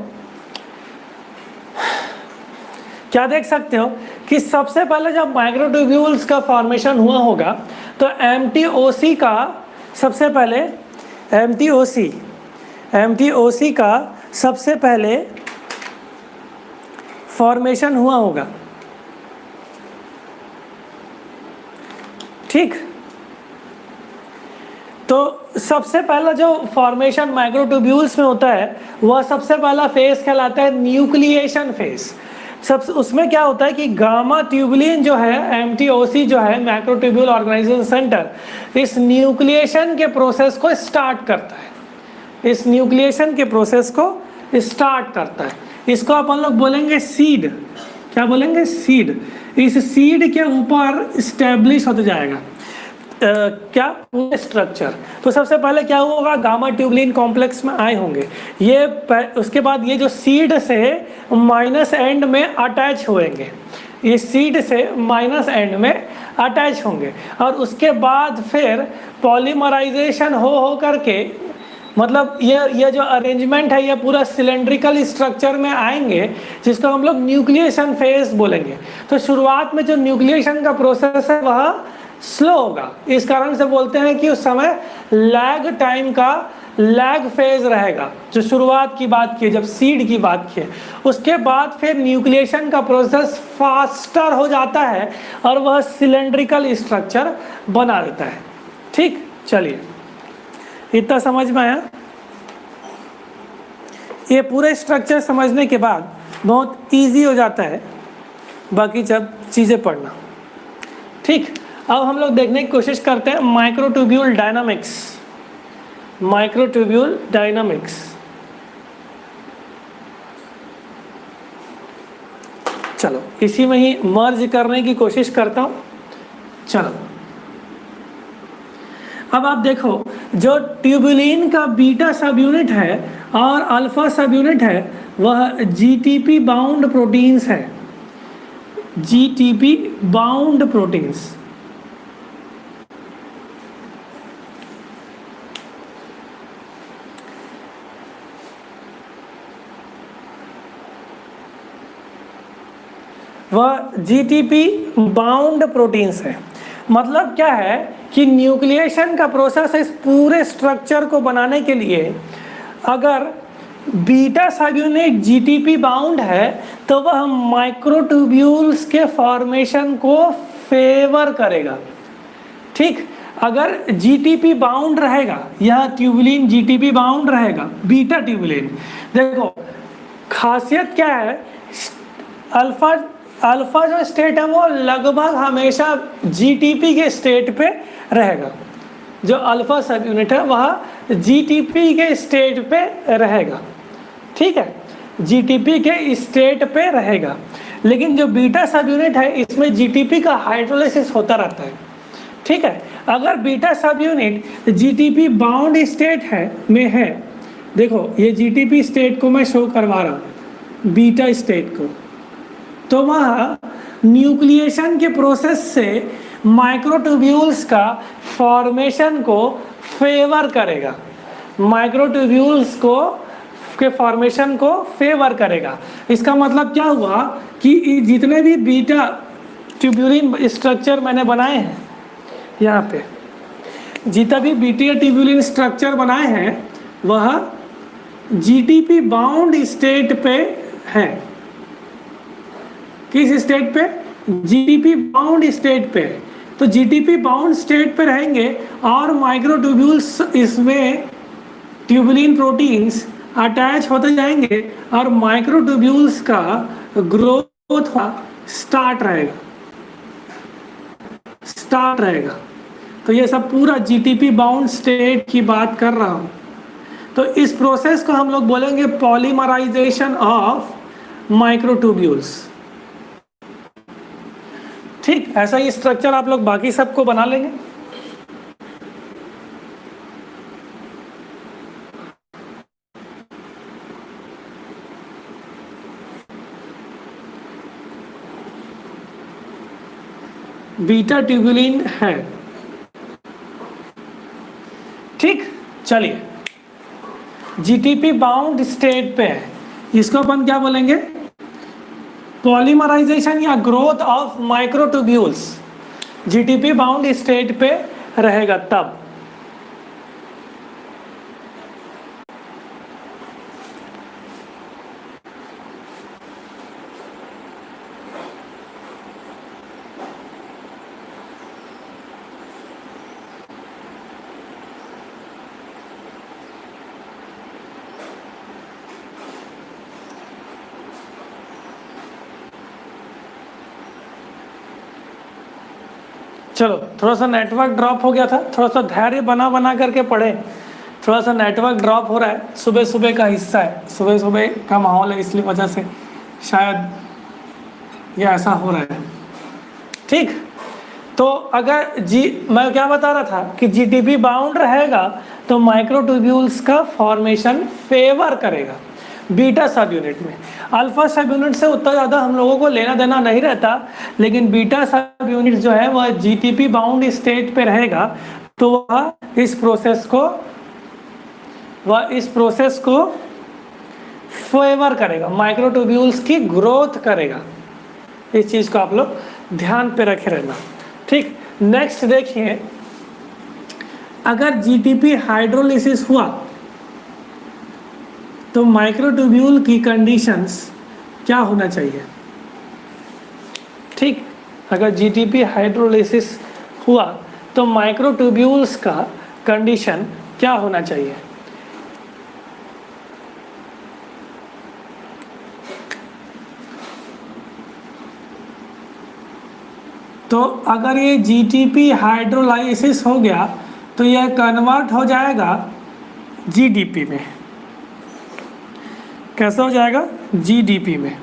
क्या देख सकते हो कि सबसे पहले जब माइक्रोट्यूब्यूल्स का फॉर्मेशन हुआ होगा तो एमटीओसी का सबसे पहले एमटीओसी का सबसे पहले फॉर्मेशन हुआ होगा। ठीक, तो सबसे पहला जो फॉर्मेशन माइक्रोट्यूब्यूल्स में होता है वह सबसे पहला फेज कहलाता है न्यूक्लिएशन फेज। उसमें क्या होता है कि गामा ट्यूबुलिन जो है, एमटीओसी जो है, माइक्रोट्यूब्यूल ऑर्गेनाइजेशन सेंटर, इस न्यूक्लिएशन के प्रोसेस को स्टार्ट करता है। इस न्यूक्लिएशन के प्रोसेस को स्टार्ट करता है। इसको अपन लोग बोलेंगे सीड। क्या बोलेंगे? सीड। इस सीड के ऊपर स्टेब्लिश होते जाएगा क्या पूरे स्ट्रक्चर। तो सबसे पहले क्या होगा, गामा ट्यूबुलिन कॉम्प्लेक्स में आए होंगे ये, उसके बाद ये जो सीड से माइनस एंड में अटैच होंगे, ये सीड से माइनस एंड में अटैच होंगे, और उसके बाद फिर पॉलीमराइजेशन हो करके, मतलब ये जो अरेंजमेंट है ये पूरा सिलेंड्रिकल स्ट्रक्चर में आएंगे, जिसको हम लोग न्यूक्लिएशन फेज बोलेंगे। तो शुरुआत में जो न्यूक्लिएशन का प्रोसेस है वह स्लो होगा, इस कारण से बोलते हैं कि उस समय लैग टाइम का लैग फेज रहेगा। जो शुरुआत की बात की, जब सीड की बात की, उसके बाद फिर न्यूक्लिएशन का प्रोसेस फास्टर हो जाता है और वह सिलेंड्रिकल स्ट्रक्चर बना देता है। ठीक, चलिए इतना समझ में आया। ये पूरे स्ट्रक्चर समझने के बाद बहुत इजी हो जाता है बाकी सब चीज़ें पढ़ना। ठीक, अब हम लोग देखने की कोशिश करते हैं माइक्रोट्यूब्यूल डायनामिक्स। माइक्रोट्यूब्यूल डायनामिक्स, चलो इसी में ही मर्ज करने की कोशिश करता हूँ। चलो अब आप देखो, जो ट्यूबुलिन का बीटा सब यूनिट है और अल्फा सब यूनिट है वह जीटीपी बाउंड प्रोटीन्स है। जीटीपी बाउंड प्रोटीन्स, वह जीटीपी बाउंड प्रोटीन्स है। मतलब क्या है कि न्यूक्लिएशन का प्रोसेस इस पूरे स्ट्रक्चर को बनाने के लिए अगर बीटा सब यूनिट जीटीपी बाउंड है तो वह माइक्रोट्यूब्यूल्स के फॉर्मेशन को फेवर करेगा। ठीक, अगर जीटीपी बाउंड रहेगा, यह ट्यूबुलिन जीटीपी बाउंड रहेगा, बीटा ट्यूबुलिन, देखो खासियत क्या है, अल्फा जो स्टेट है वो लगभग हमेशा जीटीपी के स्टेट पे रहेगा। जो अल्फा सब यूनिट है वह जीटीपी के स्टेट पे रहेगा। ठीक है, जीटीपी के स्टेट पे रहेगा। लेकिन जो बीटा सब यूनिट है इसमें जीटीपी का हाइड्रोलाइसिस होता रहता है। ठीक है, अगर बीटा सब यूनिट जीटीपी बाउंड स्टेट है में है, देखो ये जीटीपी स्टेट को मैं शो करवा रहा हूँ, बीटा स्टेट को, तो वह न्यूक्लिएशन के प्रोसेस से माइक्रोट्यूब्यूल्स का फॉर्मेशन को फेवर करेगा। माइक्रोट्यूब्यूल्स को के फॉर्मेशन को फेवर करेगा। इसका मतलब क्या हुआ कि जितने भी बीटा ट्यूबुलिन स्ट्रक्चर मैंने बनाए हैं, यहाँ पे जितना भी बीटा ट्यूबुलिन स्ट्रक्चर बनाए हैं वह जीटीपी बाउंड स्टेट पे है। किस स्टेट पे? जीटीपी बाउंड स्टेट पे। तो जीटीपी बाउंड स्टेट पे रहेंगे और माइक्रोट्यूब्यूल्स इसमें ट्यूबुलिन प्रोटीन्स अटैच होते जाएंगे और माइक्रोट्यूब्यूल्स का ग्रोथ स्टार्ट रहेगा। तो ये सब पूरा जीटीपी बाउंड स्टेट की बात कर रहा हूँ। तो इस प्रोसेस को हम लोग बोलेंगे पॉलीमराइजेशन ऑफ माइक्रोट्यूब्यूल्स। ठीक, ऐसा ही स्ट्रक्चर आप लोग बाकी सबको बना लेंगे। बीटा ट्यूबुलिन है। ठीक, चलिए जीटीपी बाउंड स्टेट पे है, इसको अपन क्या बोलेंगे? पॉलीमराइजेशन या growth of microtubules GTP bound state पे रहेगा तब। चलो, थोड़ा सा नेटवर्क ड्रॉप हो गया था, थोड़ा सा धैर्य बना बना करके पढ़े। थोड़ा सा नेटवर्क ड्रॉप हो रहा है, सुबह सुबह का हिस्सा है, सुबह सुबह का माहौल है, इसलिए वजह से शायद ये ऐसा हो रहा है। ठीक, तो अगर मैं क्या बता रहा था कि जीटीपी बाउंड रहेगा तो माइक्रोट्यूब्यूल्स का फॉर्मेशन फेवर करेगा बीटा सब यूनिट में। अल्फा सब यूनिट से उतना ज़्यादा हम लोगों को लेना देना नहीं रहता, लेकिन बीटा सब यूनिट जो है वह जीटीपी बाउंड स्टेट पे रहेगा, तो वह इस प्रोसेस को फेवर करेगा, माइक्रोट्यूब्यूल्स की ग्रोथ करेगा। इस चीज़ को आप लोग ध्यान पे रखे रहना। ठीक, नेक्स्ट देखिए, अगर जीटीपी हाइड्रोलिसिस हुआ तो माइक्रोट्यूब्यूल की कंडीशंस क्या होना चाहिए? ठीक, अगर जीटीपी हाइड्रोलिसिस हुआ तो माइक्रोट्यूब्यूल्स का कंडीशन क्या होना चाहिए? तो अगर ये जीटीपी हाइड्रोलाइसिस हो गया तो यह कन्वर्ट हो जाएगा जीडीपी में। कैसे हो जाएगा? जीडीपी में।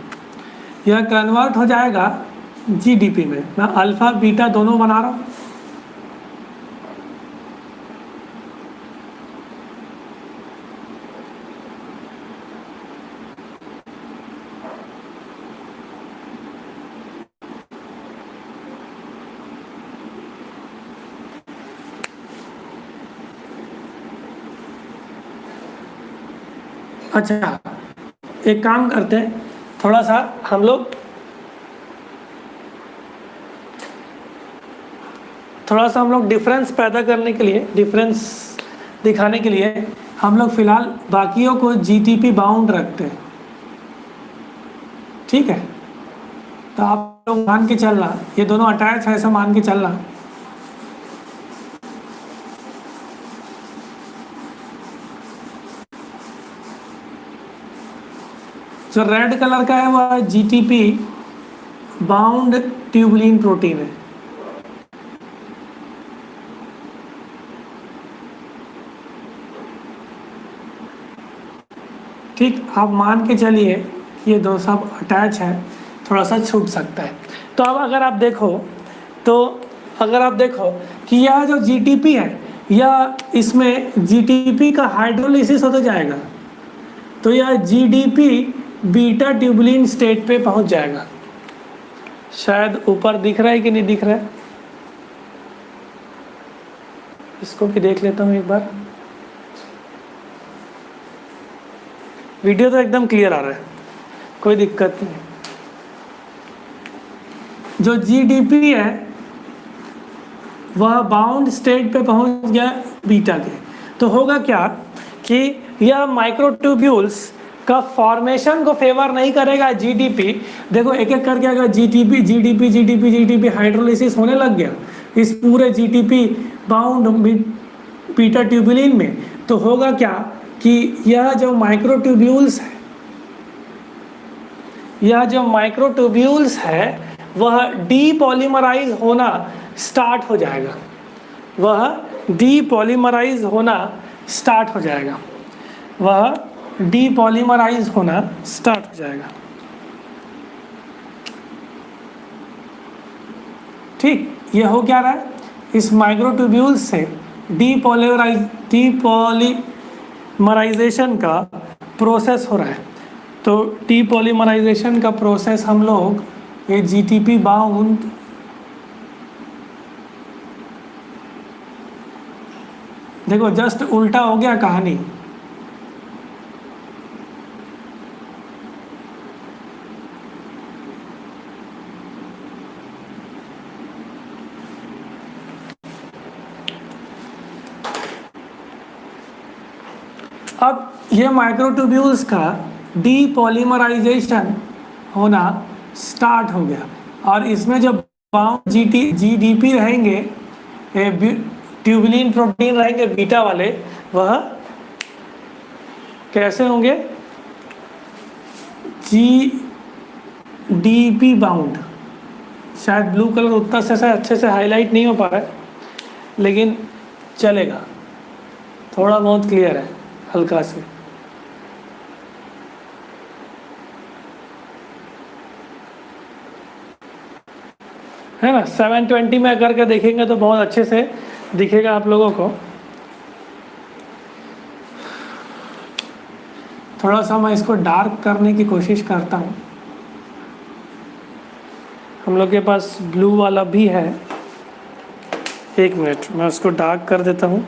यह कन्वर्ट हो जाएगा जीडीपी में। मैं अल्फा बीटा दोनों बना रहा हूँ। अच्छा, एक काम करते हैं, थोड़ा सा हम लोग डिफरेंस पैदा करने के लिए, डिफरेंस दिखाने के लिए हम लोग फिलहाल बाकियों को जीटीपी बाउंड रखते हैं। ठीक है, तो आप लोग मान के चलना, ये दोनों अटैच है ऐसा मान के चलना। जो रेड कलर का है वह जीटीपी बाउंड ट्यूबुलिन प्रोटीन है। ठीक, आप मान के चलिए कि ये दो सब अटैच है, थोड़ा सा छूट सकता है। तो अब अगर आप देखो कि यह जो जीटीपी है, यह इसमें जीटीपी का हाइड्रोलिसिस होता जाएगा, तो यह जीडीपी बीटा ट्यूबुलिन स्टेट पे पहुंच जाएगा। शायद ऊपर दिख रहा है कि नहीं दिख रहा है, इसको भी देख लेता हूं एक बार। वीडियो तो एकदम क्लियर आ रहा है, कोई दिक्कत नहीं। जो जीडीपी है वह बाउंड स्टेट पे पहुंच गया बीटा के, तो होगा क्या कि यह माइक्रोट्यूब्यूल्स का फॉर्मेशन को फेवर नहीं करेगा जीडीपी। देखो एक एक करके अगर जीडीपी हाइड्रोलिसिस होने लग गया इस पूरे जीटीपी बाउंड बीटा ट्यूबुलिन में, तो होगा क्या कि यह जो माइक्रोट्यूब्यूल्स है वह डीपॉलीमराइज होना स्टार्ट हो जाएगा। वह डीपॉलीमराइज होना स्टार्ट हो जाएगा, वह डीपॉलीमराइज होना स्टार्ट हो जाएगा। ठीक, ये हो क्या रहा है, इस माइक्रोट्यूब्यूल से डीपॉलीमराइजेशन का प्रोसेस हो रहा है। तो डीपॉलीमराइजेशन का प्रोसेस हम लोग ये जीटीपी बाउंड देखो जस्ट उल्टा हो गया कहानी। अब ये माइक्रोट्यूब्यूल्स का डीपॉलीमराइजेशन होना स्टार्ट हो गया और इसमें जो बाउंड जीडीपी रहेंगे, ट्यूबुलिन प्रोटीन रहेंगे बीटा वाले, वह कैसे होंगे, जीडीपी बाउंड। शायद ब्लू कलर उतना से अच्छे से हाईलाइट नहीं हो पा रहा है, लेकिन चलेगा, थोड़ा बहुत क्लियर है हल्का से। है ना, 720 में करके देखेंगे तो बहुत अच्छे से दिखेगा आप लोगों को। थोड़ा सा मैं इसको डार्क करने की कोशिश करता हूँ। हम लोग के पास ब्लू वाला भी है, एक मिनट मैं उसको डार्क कर देता हूँ।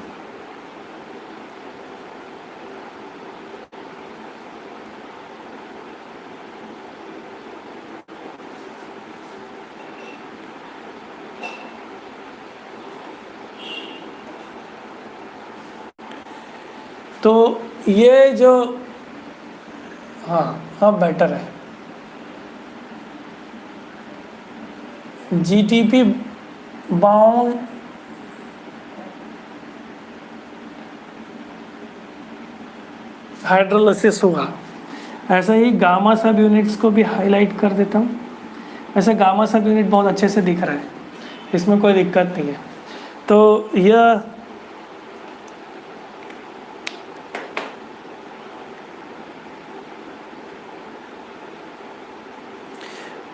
तो ये जो, हाँ अब बेटर है, जीटीपी बाउंड हाइड्रोलिसिस हुआ। ऐसे ही गामा सब यूनिट्स को भी हाईलाइट कर देता हूँ। ऐसे गामा सब यूनिट बहुत अच्छे से दिख रहा है, इसमें कोई दिक्कत नहीं है। तो यह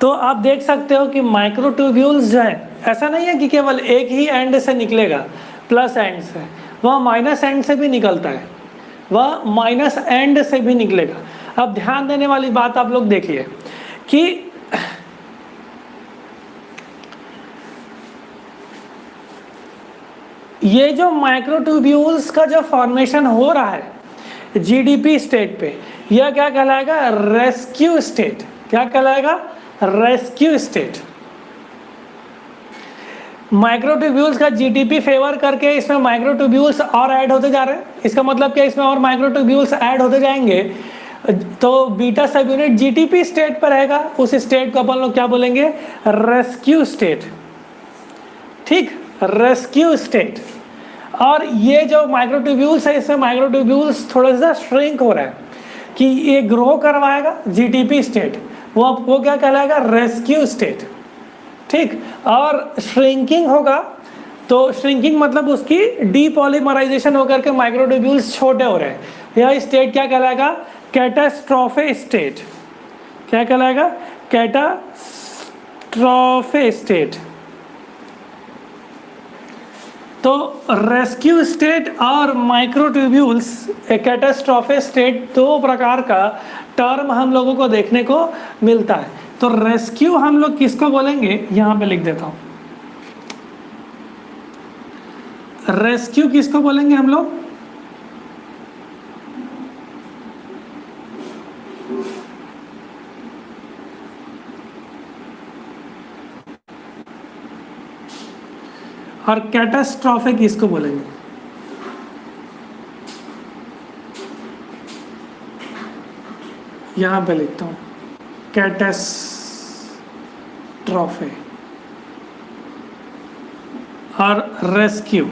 तो आप देख सकते हो कि माइक्रोट्यूब्यूल्स जो है, ऐसा नहीं है कि केवल एक ही एंड से निकलेगा, प्लस एंड से, वह माइनस एंड से भी निकलता है, वह माइनस एंड से भी निकलेगा। अब ध्यान देने वाली बात आप लोग देखिए कि ये जो माइक्रोट्यूब्यूल्स का जो फॉर्मेशन हो रहा है जीडीपी स्टेट पे, यह क्या कहलाएगा, रेस्क्यू स्टेट। क्या कहलाएगा, रेस्क्यू स्टेट। माइक्रोट्यूब्यूल्स का जीडीपी फेवर करके इसमें माइक्रोट्यूब्यूल्स और ऐड होते जा रहे हैं। इसका मतलब क्या, इसमें और माइक्रोट्यूब्यूल्स ऐड होते जाएंगे तो बीटा सब यूनिट जीटीपी स्टेट पर रहेगा। उस स्टेट को अपन लोग क्या बोलेंगे, रेस्क्यू स्टेट। ठीक, रेस्क्यू स्टेट। और ये जो माइक्रोट्यूब्यूल्स है, इसमें माइक्रोट्यूब्यूल्स थोड़ा सा श्रिंक हो रहा है कि ये ग्रो करवाएगा जीटीपी स्टेट, वो क्या कहलाएगा, रेस्क्यू स्टेट। ठीक, और श्रिंकिंग होगा तो श्रिंकिंग मतलब उसकी डीपॉलीमराइजेशन होकर के माइक्रोट्यूब्यूल्स छोटे हो रहे हैं। यह स्टेट क्या कहलाएगा, कैटास्ट्रोफे स्टेट। क्या कहलाएगा, कैटास्ट्रोफे स्टेट। तो रेस्क्यू स्टेट और माइक्रोट्यूब्यूल्स, कैटास्ट्रोफे स्टेट, दो प्रकार का टर्म हम लोगों को देखने को मिलता है। तो रेस्क्यू हम लोग किसको बोलेंगे, यहां पे लिख देता हूं, रेस्क्यू किसको बोलेंगे हम लोग, और कैटास्ट्रोफे किसको बोलेंगे। यहां पे लिखता हूं कैटास्ट्रोफे और रेस्क्यू।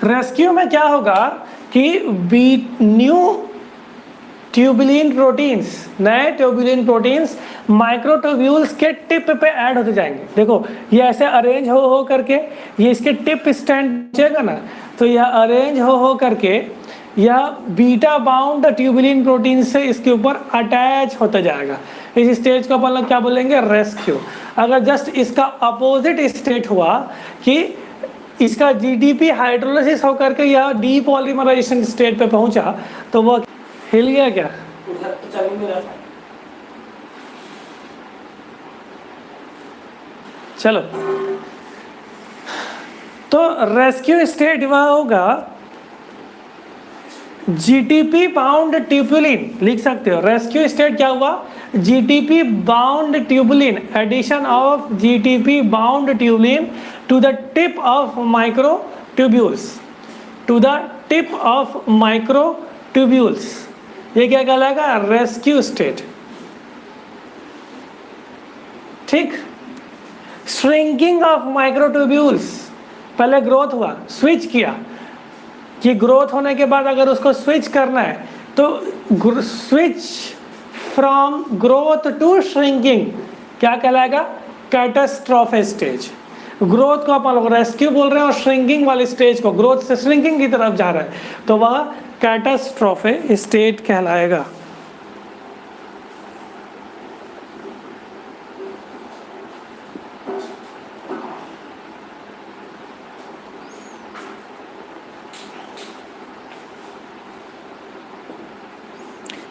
रेस्क्यू में क्या होगा कि न्यू ट्यूबुलिन प्रोटीन्स, नए ट्यूबुलिन प्रोटीन्स माइक्रोट्यूब्यूल्स के टिप पे ऐड होते जाएंगे। देखो ये ऐसे अरेंज हो करके ये इसके टिप स्टैंड पहुंचेगा ना, तो यह अरेंज हो करके यह बीटा बाउंड ट्यूबुलिन प्रोटीन से इसके ऊपर अटैच होता जाएगा। इस स्टेज को अपन लोग क्या बोलेंगे, रेस्क्यू। अगर जस्ट इसका अपोजिट स्टेट हुआ कि इसका जीडीपी हाइड्रोलिसिस होकर के यह डीपॉलीमराइजेशन स्टेट पे पहुंचा, तो वह हिल गया क्या? चलो, तो रेस्क्यू स्टेट वह होगा जीटीपी बाउंड ट्यूबुलिन, लिख सकते हो। रेस्क्यू स्टेट क्या हुआ, GTP bound tubulin, addition of GTP bound tubulin to the tip of microtubules, to the tip of microtubules. ये क्या कहलाएगा, रेस्क्यू स्टेट। ठीक। श्रिंकिंग ऑफ माइक्रोट्यूब्यूल्स, पहले ग्रोथ हुआ, स्विच किया कि ग्रोथ होने के बाद अगर उसको स्विच करना है तो switch from growth to shrinking क्या कहलाएगा, कैटास्ट्रोफे स्टेज। ग्रोथ को अपन लोग रेस्क्यू बोल रहे हैं और श्रिंकिंग वाले स्टेज को, ग्रोथ से श्रिंकिंग की तरफ जा रहा है, तो वह कैटास्ट्रोफे स्टेट कहलाएगा।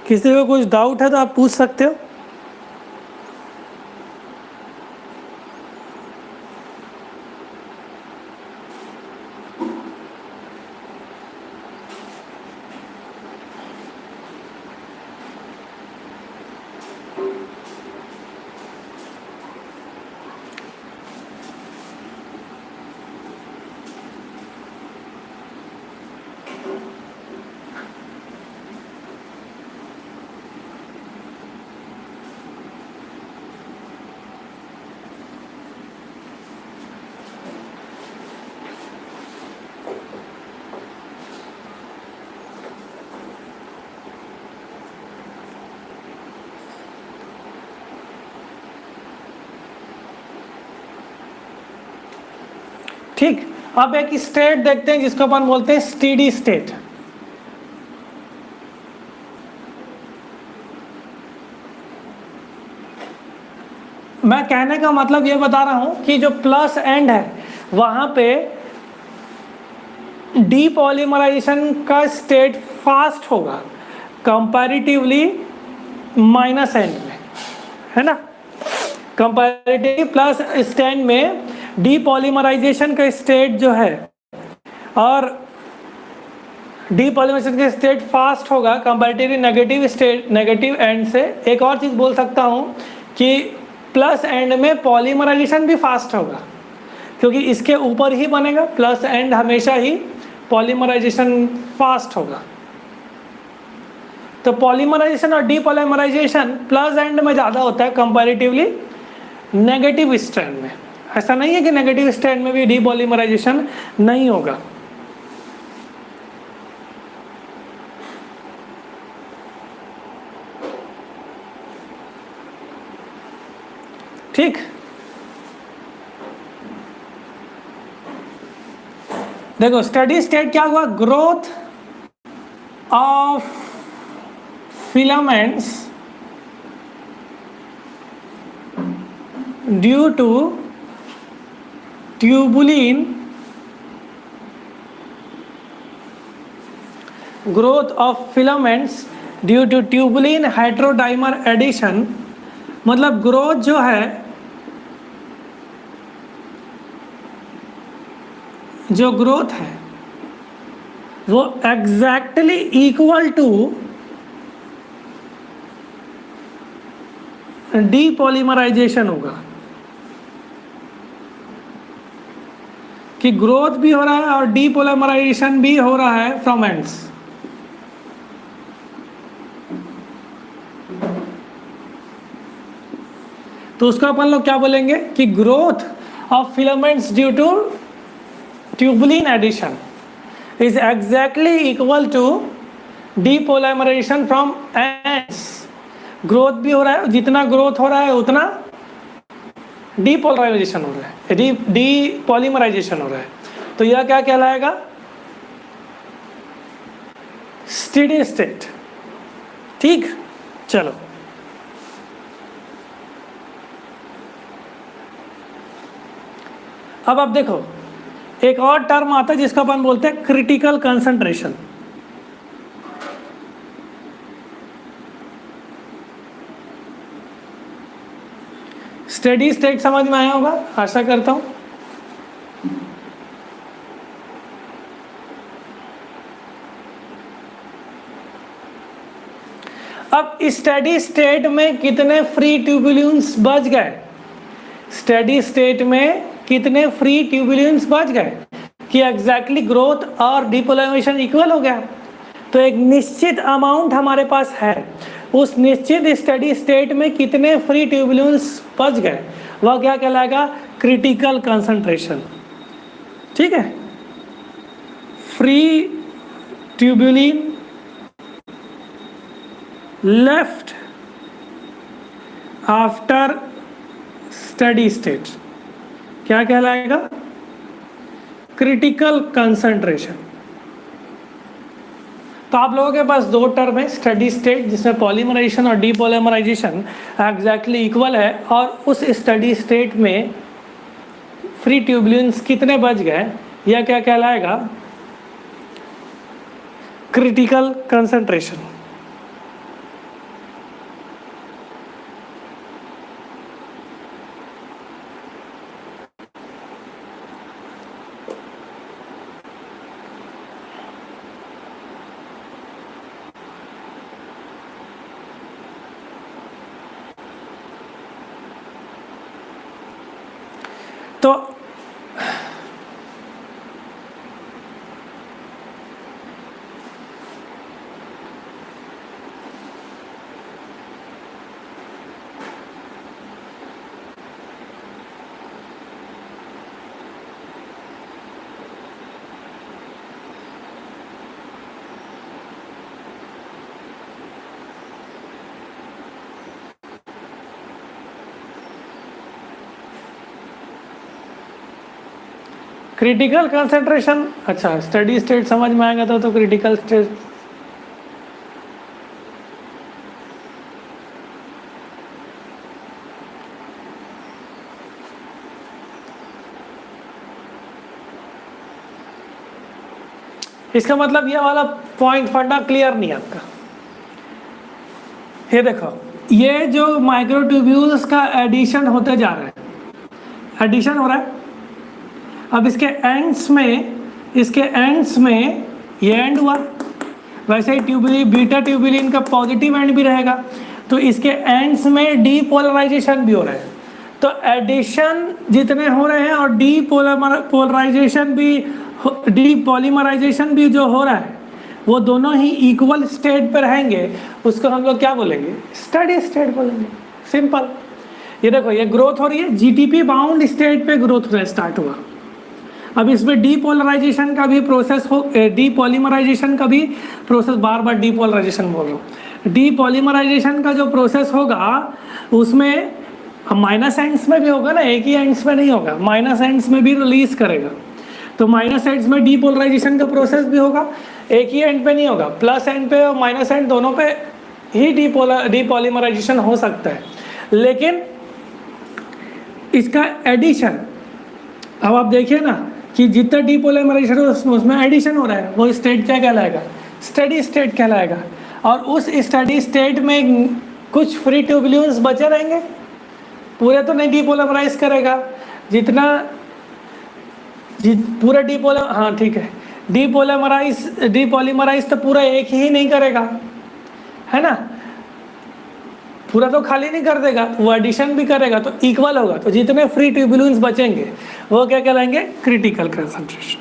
किसी को कुछ डाउट है तो आप पूछ सकते हो। ठीक। अब एक स्टेट देखते हैं जिसको अपन बोलते हैं स्टेडी स्टेट। मैं कहने का मतलब ये बता रहा हूं कि जो प्लस एंड है वहां पे डीपॉलीमराइजेशन का स्टेट फास्ट होगा कंपैरेटिवली माइनस एंड में, है ना। कंपैरेटिवली प्लस स्टैंड में डीपॉलीमराइजेशन का स्टेट जो है और डीपॉलीमराइजेशन का स्टेट फास्ट होगा comparatively negative state, negative and से। एक और चीज़ बोल सकता हूँ कि प्लस एंड में पॉलीमराइजेशन भी फास्ट होगा क्योंकि इसके ऊपर ही बनेगा। प्लस एंड हमेशा ही पॉलीमराइजेशन फास्ट होगा। तो पॉलीमराइजेशन और डीपॉलीमराइजेशन प्लस एंड में ज़्यादा होता है कंपैरेटिवली नेगेटिव स्ट्रैंड में। ऐसा नहीं है कि नेगेटिव स्ट्रैंड में भी डीपॉलीमराइजेशन नहीं होगा। ठीक। देखो स्टेडी स्टेट क्या हुआ, growth of filaments due to tubulin, growth of filaments due to tubulin heterodimer addition. मतलब ग्रोथ जो है, जो ग्रोथ है वो एग्जैक्टली इक्वल टू डीपॉलीमराइजेशन होगा। कि ग्रोथ भी हो रहा है और डीपॉलीमराइजेशन भी हो रहा है फ्रॉम एंड्स। तो उसको अपन लोग क्या बोलेंगे कि growth of filaments due to tubulin addition is exactly equal to depolymerization from ends growth भी हो रहा है, जितना ग्रोथ हो रहा है उतना डीपोलराइजेशन हो रहा है, डीपॉलीमराइजेशन हो रहा है। तो यह क्या कहलाएगा? Steady state. ठीक, चलो अब आप देखो, एक और टर्म आता है जिसका अपन बोलते हैं क्रिटिकल कंसंट्रेशन। स्टेडी स्टेट समझ में आया होगा, आशा करता हूं। अब स्टेडी स्टेट में कितने फ्री ट्यूबुलेंस बच गए? स्टेडी स्टेट में कितने फ्री ट्यूबुलेंस बच गए कि एग्जैक्टली ग्रोथ और डिपोलराइजेशन इक्वल हो गया? तो एक निश्चित अमाउंट हमारे पास है, उस निश्चित स्टेडी स्टेट में कितने फ्री ट्यूबुलेंस बच गए, वह क्या कहलाएगा? Critical concentration. ठीक है, free tubulin left after steady state क्या कहलाएगा? Critical concentration. तो आप लोगों के पास दो टर्म है, स्टेडी स्टेट जिसमें पॉलीमराइजेशन और डीपॉलीमराइजेशन एग्जैक्टली इक्वल है, और उस स्टेडी स्टेट में फ्री ट्यूबुलेंस कितने बच गए, यह क्या कहलाएगा? Critical concentration. तो क्रिटिकल कंसंट्रेशन, अच्छा स्टेडी स्टेट समझ में आएगा तो क्रिटिकल स्टेट इसका मतलब ये वाला पॉइंट फंडा क्लियर नहीं आपका। ये देखो, ये जो माइक्रोट्यूब्यूल्स का एडिशन होते जा रहा है, एडिशन हो रहा है। अब इसके एंड्स में ये एंड हुआ, वैसे ही ट्यूबुलिन, बीटा ट्यूबुलिन का पॉजिटिव एंड भी रहेगा, तो इसके एंड्स में डीपोलराइजेशन भी हो रहा है। तो एडिशन जितने हो रहे हैं और डीपोलराइजेशन भी, डीपॉलीमराइजेशन भी जो हो रहा है, वो दोनों ही इक्वल स्टेट पे रहेंगे, उसको हम लोग क्या बोलेंगे? स्टेडी स्टेट बोलेंगे। सिंपल। ये देखो, ये ग्रोथ हो रही है, जीटीपी बाउंड स्टेट पे ग्रोथ होना स्टार्ट हुआ। अब इसमें डीपोलराइजेशन का भी प्रोसेस हो, डीपॉलीमराइजेशन का भी प्रोसेस, बार बार डीपोलराइजेशन बोल रहा हूँ, डीपॉलीमराइजेशन का जो प्रोसेस होगा उसमें माइनस एंड्स में भी होगा ना, एक ही एंड्स में नहीं होगा, माइनस एंड्स में भी रिलीज करेगा। तो माइनस एंड्स में डीपोलराइजेशन का प्रोसेस भी होगा, एक ही एंड पे नहीं होगा, प्लस एंड पे और माइनस एंड दोनों पे ही डीपॉलीमराइजेशन हो सकता है। लेकिन इसका एडिशन, अब आप देखिए ना कि जितना डीपोलीमराइजेशन हो उसमें एडिशन हो रहा है, वो स्टेट क्या कहलाएगा? स्टेडी स्टेट कहलाएगा। और उस स्टेडी स्टेट में कुछ फ्री ट्यूबुलेंस बचे रहेंगे, पूरे तो नहीं डीपोलीमराइज करेगा, जितना पूरा हाँ ठीक है, डीपॉलीमराइज तो पूरा एक ही नहीं करेगा, है ना, पूरा तो खाली नहीं कर देगा, वो एडिशन भी करेगा, तो इक्वल होगा। तो जितने फ्री ट्यूबुलेंस बचेंगे वो क्या कहलाएंगे? Critical concentration.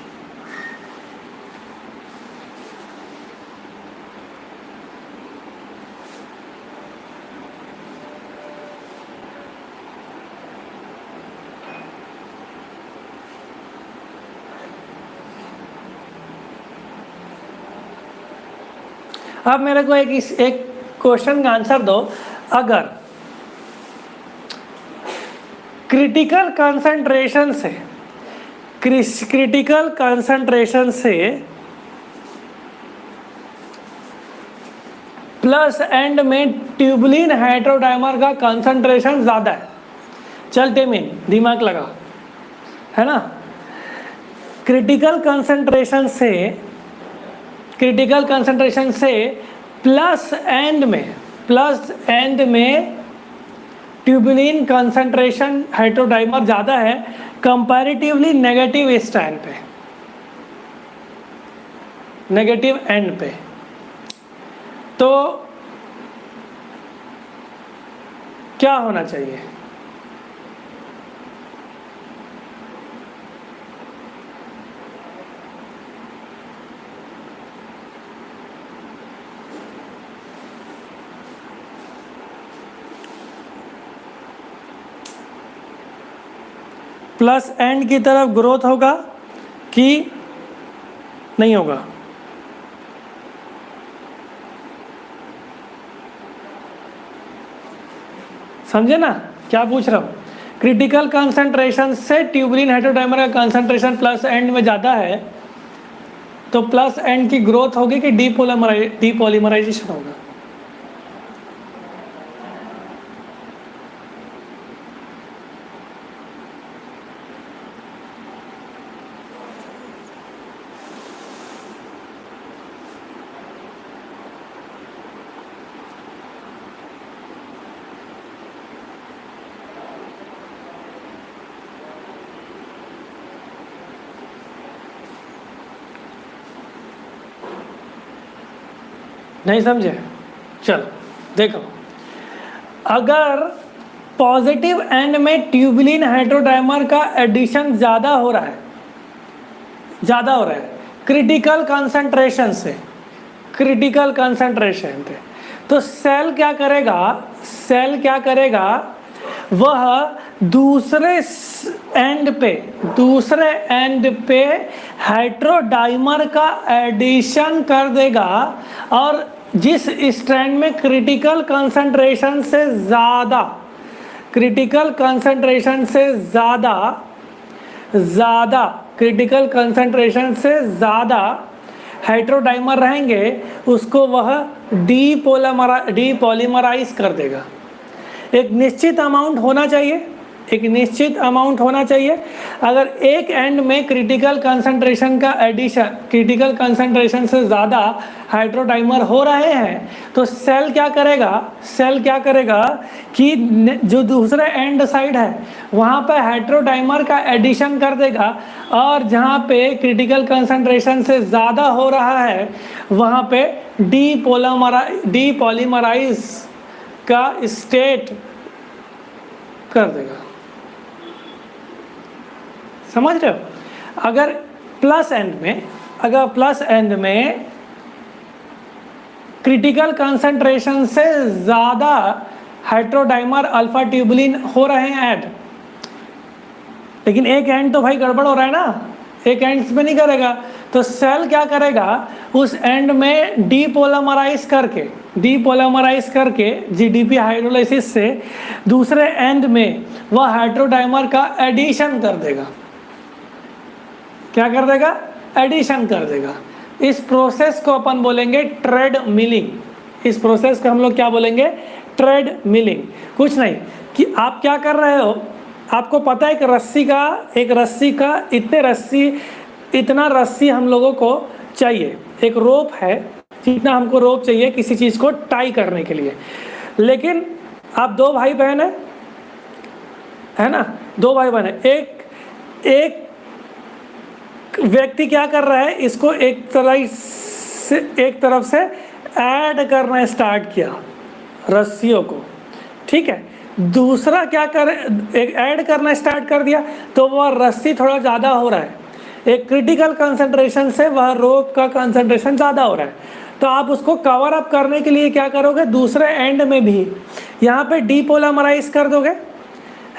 अब मेरे को एक क्वेश्चन का आंसर दो। अगर क्रिटिकल कंसंट्रेशन से प्लस एंड में ट्यूबुलिन हेटेरोडाइमर का कंसंट्रेशन ज़्यादा है, चल टेमिन दिमाग लगा, है ना। क्रिटिकल कंसंट्रेशन से प्लस एंड में ट्यूबुलिन कंसंट्रेशन हेटेरोडाइमर ज़्यादा है कंपैरेटिवली नेगेटिव स्टैंड पे, नेगेटिव एंड पे। तो क्या होना चाहिए? प्लस एंड की तरफ ग्रोथ होगा कि नहीं होगा? समझे ना क्या पूछ रहा हूँ? क्रिटिकल कंसंट्रेशन से ट्यूबुलिन हेटेरोडाइमर का कंसंट्रेशन प्लस एंड में ज़्यादा है, तो प्लस एंड की ग्रोथ होगी कि डीपॉलीमराइजेशन होगा? नहीं समझे? चलो देखो, अगर पॉजिटिव एंड में ट्यूबुलिन हेटेरोडाइमर का एडिशन ज़्यादा हो रहा है क्रिटिकल कंसंट्रेशन से, तो सेल क्या करेगा, वह दूसरे एंड पे हेटेरोडाइमर का एडिशन कर देगा, और जिस स्ट्रैंड में क्रिटिकल कंसंट्रेशन से ज़्यादा हेटेरोडाइमर रहेंगे, उसको वह डीपॉलीमराइज कर देगा। एक निश्चित अमाउंट होना चाहिए। अगर एक एंड में क्रिटिकल कंसंट्रेशन से ज़्यादा हेटेरोडाइमर हो रहे हैं, तो सेल क्या करेगा कि जो दूसरे एंड साइड है वहाँ पे हेटेरोडाइमर का एडिशन कर देगा, और जहाँ पे क्रिटिकल कंसंट्रेशन से ज़्यादा हो रहा है वहाँ पे डीपॉलीमराइज का स्टेट कर देगा। समझ रहे हो? अगर प्लस एंड में क्रिटिकल कंसंट्रेशन से ज़्यादा हेटेरोडाइमर अल्फा ट्यूबुलिन हो रहे हैं ऐड, लेकिन एक एंड तो भाई गड़बड़ हो रहा है ना, एक एंड में नहीं करेगा, तो सेल क्या करेगा, उस एंड में डीपोलामराइज करके जीडीपी हाइड्रोलाइसिस से दूसरे एंड में वह हेटेरोडाइमर का एडिशन कर देगा। क्या कर देगा? एडिशन कर देगा। इस प्रोसेस को अपन बोलेंगे ट्रेड मिलिंग। इस प्रोसेस को हम लोग क्या बोलेंगे? Trade milling. कुछ नहीं कि आप क्या कर रहे हो, आपको पता है कि इतना रस्सी हम लोगों को चाहिए, एक रोप है, जितना हमको रोप चाहिए किसी चीज़ को टाई करने के लिए। लेकिन आप दो भाई बहन है ना, दो भाई बहन है, एक व्यक्ति क्या कर रहा है, इसको एक तरफ से ऐड करना स्टार्ट किया रस्सियों को, ठीक है। दूसरा क्या एक ऐड करना स्टार्ट कर दिया, तो वह रस्सी थोड़ा ज़्यादा हो रहा है, एक क्रिटिकल कंसंट्रेशन से वह रोप का कंसंट्रेशन ज़्यादा हो रहा है, तो आप उसको कवर अप करने के लिए क्या करोगे, दूसरे एंड में भी यहाँ पे डीपोलामराइज कर दोगे,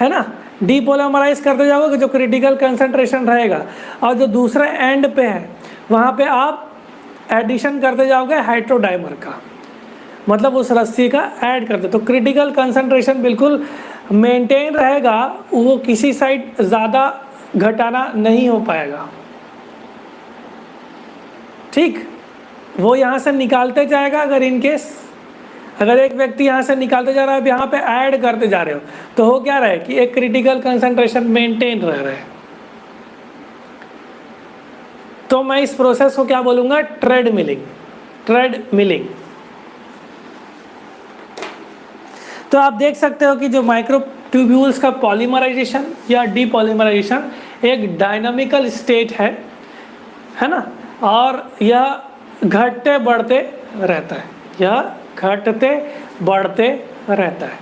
है ना, डीपोलामराइज करते जाओगे जो क्रिटिकल कंसंट्रेशन रहेगा, और जो दूसरे एंड पे है वहाँ पे आप एडिशन करते जाओगे हेटेरोडाइमर का। मतलब उस रस्सी का ऐड करते, तो क्रिटिकल कंसंट्रेशन बिल्कुल मेंटेन रहेगा, वो किसी साइड ज़्यादा घटाना नहीं हो पाएगा। ठीक, वो यहाँ से निकालते जाएगा। अगर इनकेस अगर एक व्यक्ति यहाँ से निकालते जा रहा है, अब यहाँ पे ऐड करते जा रहे हो, तो हो क्या रहा है कि एक क्रिटिकल कंसंट्रेशन मेंटेन रह रहा है। तो मैं इस प्रोसेस को क्या बोलूँगा? Trade milling. Trade milling. तो आप देख सकते हो कि जो माइक्रोट्यूब्यूल्स का पॉलीमराइजेशन या डीपॉलीमराइजेशन एक डायनामिकल स्टेट है ना, और यह घटते बढ़ते रहता है, यह घटते बढ़ते रहता है।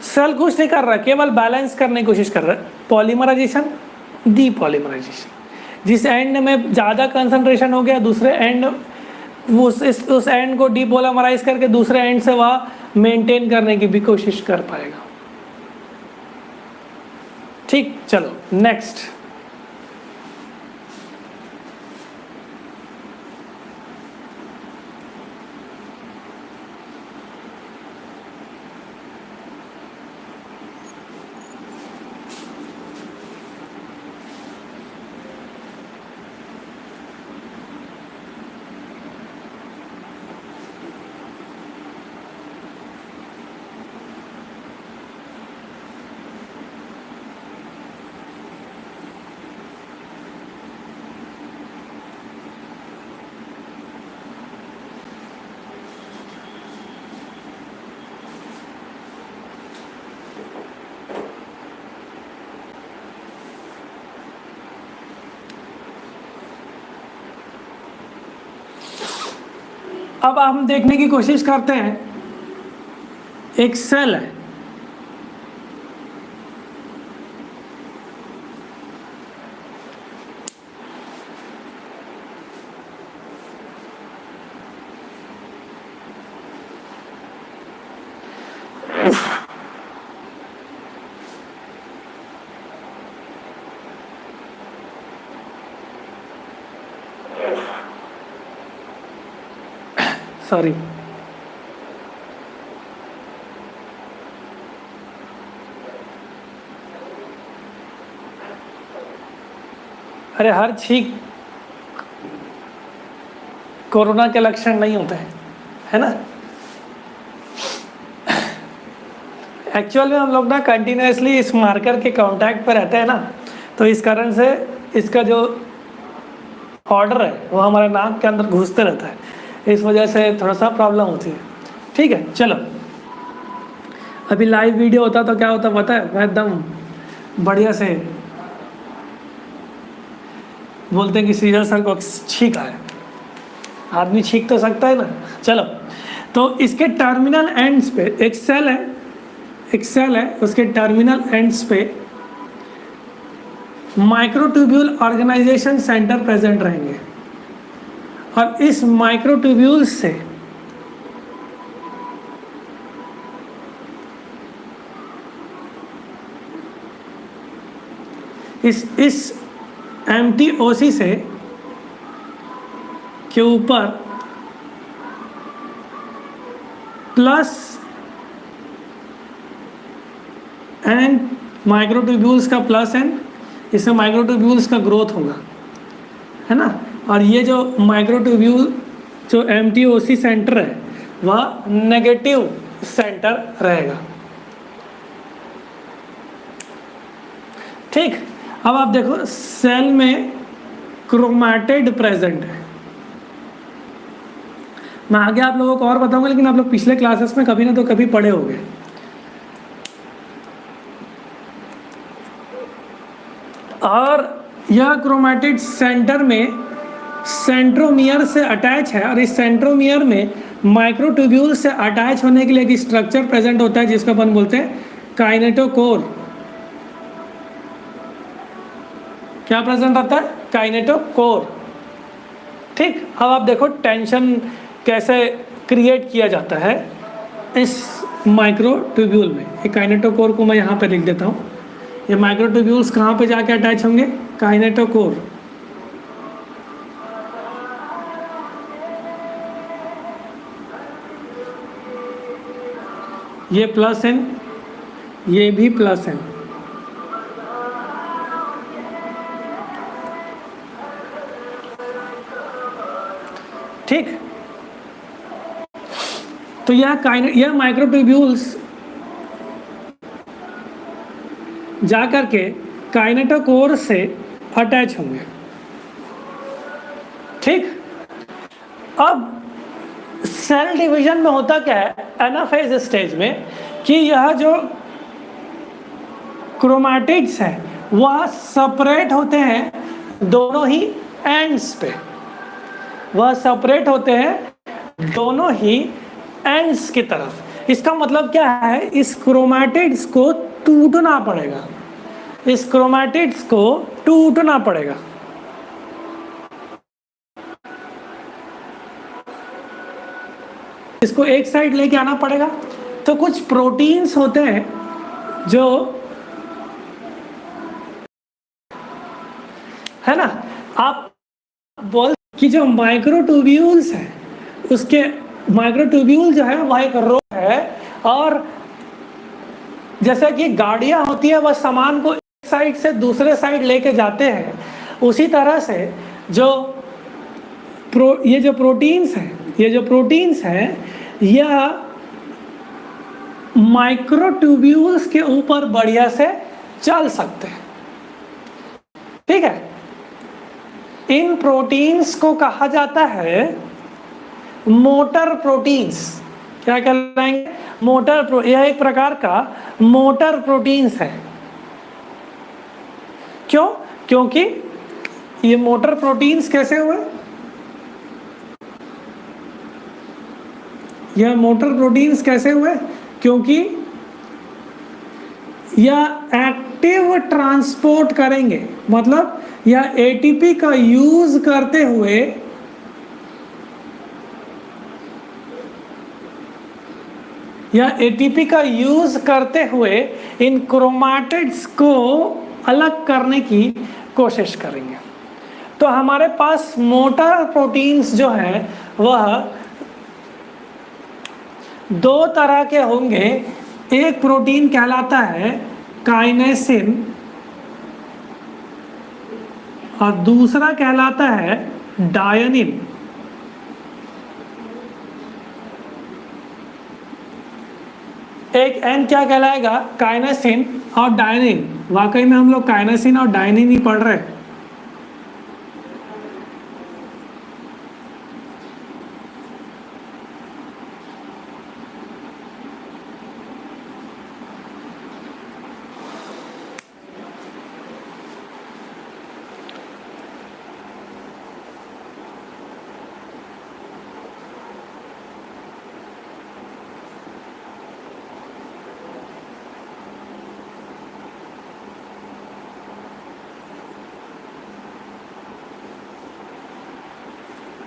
सेल कुछ नहीं कर रहा, केवल बैलेंस करने की कोशिश कर रहा है। पॉलीमराइजेशन, डीपॉलीमराइजेशन, जिस एंड में ज़्यादा कंसंट्रेशन हो गया, दूसरे एंड उस एंड को डीपोलामराइज करके दूसरे एंड से वह मेंटेन करने की भी कोशिश कर पाएगा। ठीक, चलो नेक्स्ट। अब हम देखने की कोशिश करते हैं, एक सेल है, सॉरी, अरे हर छींक कोरोना के लक्षण नहीं होते हैं, है ना। एक्चुअल में हम लोग ना कंटिन्यूसली इस मार्कर के कांटेक्ट पर रहते हैं ना, तो इस कारण से इसका जो ऑर्डर है वो हमारे नाक के अंदर घुसते रहता है, इस वजह से थोड़ा सा प्रॉब्लम होती है। ठीक है, चलो। अभी लाइव वीडियो होता तो क्या होता पता है, मैं एकदम बढ़िया से बोलते हैं कि सीजर सर को छींक आया, आदमी छींक तो सकता है ना। चलो, तो इसके टर्मिनल एंड्स पे एक सेल है, उसके टर्मिनल एंड्स पे माइक्रोट्यूब्यूल ऑर्गेनाइजेशन सेंटर प्रेजेंट रहेंगे, और इस माइक्रोट्यूब्यूल से इस MTOC से के ऊपर प्लस एन माइक्रोट्यूब्यूल्स का प्लस एन, इससे माइक्रोट्यूब्यूल्स का ग्रोथ होगा, है ना। और ये जो माइक्रोट्यूब्यूल जो MTOC सेंटर है वह नेगेटिव सेंटर रहेगा। ठीक, अब आप देखो सेल में क्रोमैटिड प्रेजेंट है। मैं आगे आप लोगों को और बताऊंगा, लेकिन आप लोग पिछले क्लासेस में कभी ना तो कभी पढ़े होंगे। और यह क्रोमैटिड सेंटर में सेंट्रोमियर से अटैच है, और इस सेंट्रोमियर में माइक्रोट्यूब्यूल से अटैच होने के लिए एक स्ट्रक्चर प्रेजेंट होता है जिसको अपन बोलते हैं काइनेटोकोर। क्या प्रेजेंट रहता है? काइनेटोकोर। ठीक, अब आप देखो टेंशन कैसे क्रिएट किया जाता है इस माइक्रोट्यूब्यूल में। ये काइनेटोकोर को मैं यहाँ पे लिख देता हूँ। ये माइक्रोट्यूब्यूल्स कहाँ पे जाके अटैच होंगे? काइनेटोकोर। ये प्लस एन, ये भी प्लस एन। ठीक, तो यह माइक्रोट्यूब्यूल्स जाकर के काइनेटोकोर से अटैच होंगे। ठीक, अब सेल डिवीजन में होता क्या है एनाफेज स्टेज में कि यह जो क्रोमैटिड्स है वह सेपरेट होते हैं दोनों ही एंड्स पे, वह सेपरेट होते हैं दोनों ही एंड्स की तरफ। इसका मतलब क्या है, इस क्रोमैटिड्स को टूटना पड़ेगा, इस क्रोमैटिड्स को टूटना पड़ेगा। इसको एक साइड लेके आना पड़ेगा। तो कुछ प्रोटीन्स होते हैं जो है ना, आप बोल कि जो माइक्रोट्यूब्यूल्स है उसके माइक्रोट्यूब्यूल जो है वह एक रो है, और जैसे कि गाड़ियां होती है वह सामान को एक साइड से दूसरे साइड लेके जाते हैं, उसी तरह से ये जो प्रोटीन्स हैं यह माइक्रोट्यूब्यूल्स के ऊपर बढ़िया से चल सकते हैं। ठीक है, इन प्रोटीन्स को कहा जाता है मोटर प्रोटीन्स। क्या कहलाएंगे? यह एक प्रकार का मोटर प्रोटीन्स है। क्यों? क्योंकि ये मोटर प्रोटीन्स कैसे हुए? यह मोटर प्रोटीन्स कैसे हुए? क्योंकि यह एक्टिव ट्रांसपोर्ट करेंगे, मतलब यह एटीपी का यूज करते हुए इन क्रोमैटिड्स को अलग करने की कोशिश करेंगे। तो हमारे पास मोटर प्रोटीन्स जो है वह दो तरह के होंगे। एक प्रोटीन कहलाता है काइनेसिन और दूसरा कहलाता है डायनिन। एक एन क्या कहलाएगा? काइनेसिन और डायनिन। वाकई में हम लोग काइनेसिन और डायनिन ही पढ़ रहे हैं।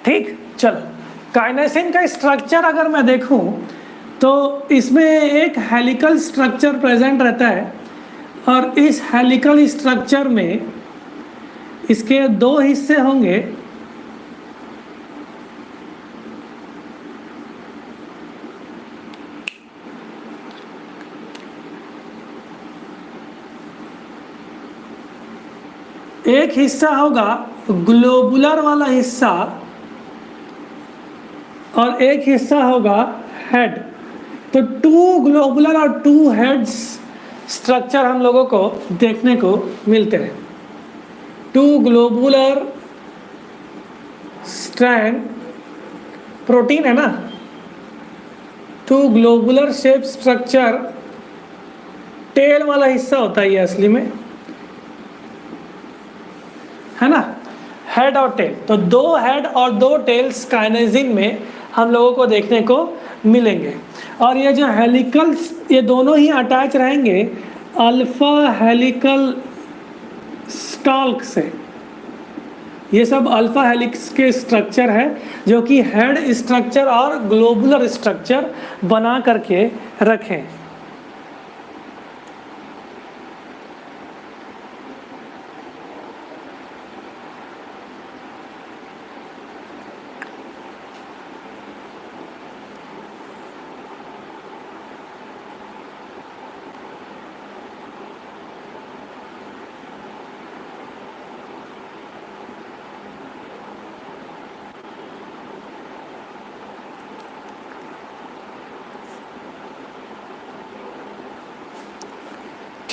ठीक, चलो काइनेसिन का स्ट्रक्चर अगर मैं देखूं तो इसमें एक हेलिकल स्ट्रक्चर प्रेजेंट रहता है, और इस हेलिकल स्ट्रक्चर में इसके दो हिस्से होंगे। एक हिस्सा होगा ग्लोबुलर वाला हिस्सा और एक हिस्सा होगा हेड। तो टू ग्लोबुलर और टू हेड्स स्ट्रक्चर हम लोगों को देखने को मिलते हैं। टू ग्लोबुलर स्ट्रैंड प्रोटीन है ना, two globular shape structure tail वाला हिस्सा होता है ये असली में, है ना, हेड और टेल। तो दो हेड और दो टेल्स काइनेसिन में हम लोगों को देखने को मिलेंगे। और ये जो हेलिकल्स, ये दोनों ही अटैच रहेंगे अल्फा हेलिकल स्टॉल्क से। ये सब अल्फा हेलिक्स के स्ट्रक्चर है जो कि हेड स्ट्रक्चर और ग्लोबुलर स्ट्रक्चर बना करके रखें।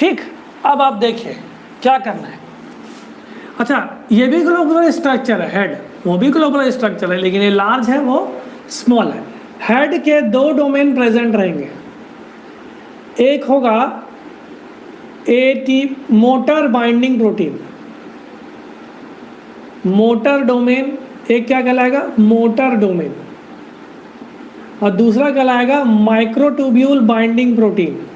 ठीक, अब आप देखिए क्या करना है। अच्छा, ये भी ग्लोबुलर स्ट्रक्चर है, हेड वो भी ग्लोबुलर स्ट्रक्चर है, लेकिन ये लार्ज है वो स्मॉल है। हेड के दो डोमेन प्रेजेंट रहेंगे, एक होगा eighty motor binding protein, motor domain, एक क्या कहलाएगा मोटर डोमेन, और दूसरा कहलाएगा microtubule binding protein,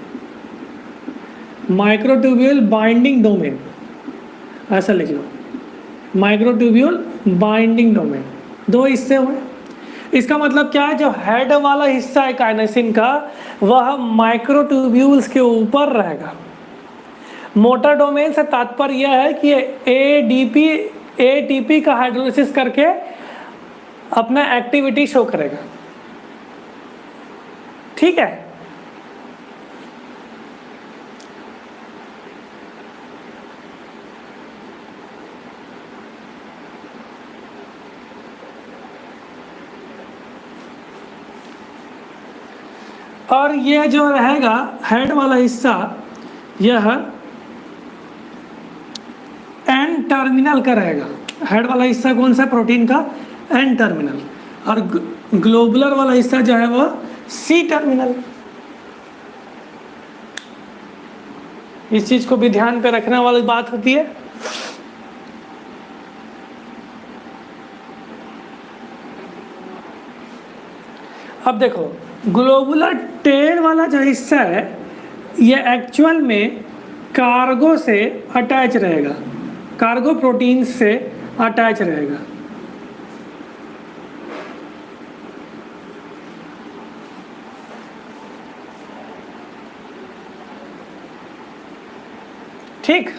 microtubule binding domain, ऐसा लिख लो, माइक्रोट्यूब्यूल बाइंडिंग डोमेन। दो हिस्से हुए। इसका मतलब क्या है, जो हेड वाला हिस्सा है काइनेसिन का वह माइक्रोट्यूब्यूल्स के ऊपर रहेगा। मोटर डोमेन से तात्पर्य यह है कि एटीपी का हाइड्रोलिसिस करके अपना एक्टिविटी शो करेगा। ठीक है, और यह जो रहेगा हेड वाला हिस्सा, यह एन टर्मिनल का रहेगा। हेड वाला हिस्सा कौन सा प्रोटीन का, एन टर्मिनल, और ग्लोबुलर वाला हिस्सा जो है वह सी टर्मिनल। इस चीज को भी ध्यान पे रखने वाली बात होती है। अब देखो, ग्लोबुलर टेल वाला जो हिस्सा है ये एक्चुअल में कार्गो से अटैच रहेगा, कार्गो प्रोटीन से अटैच रहेगा। ठीक,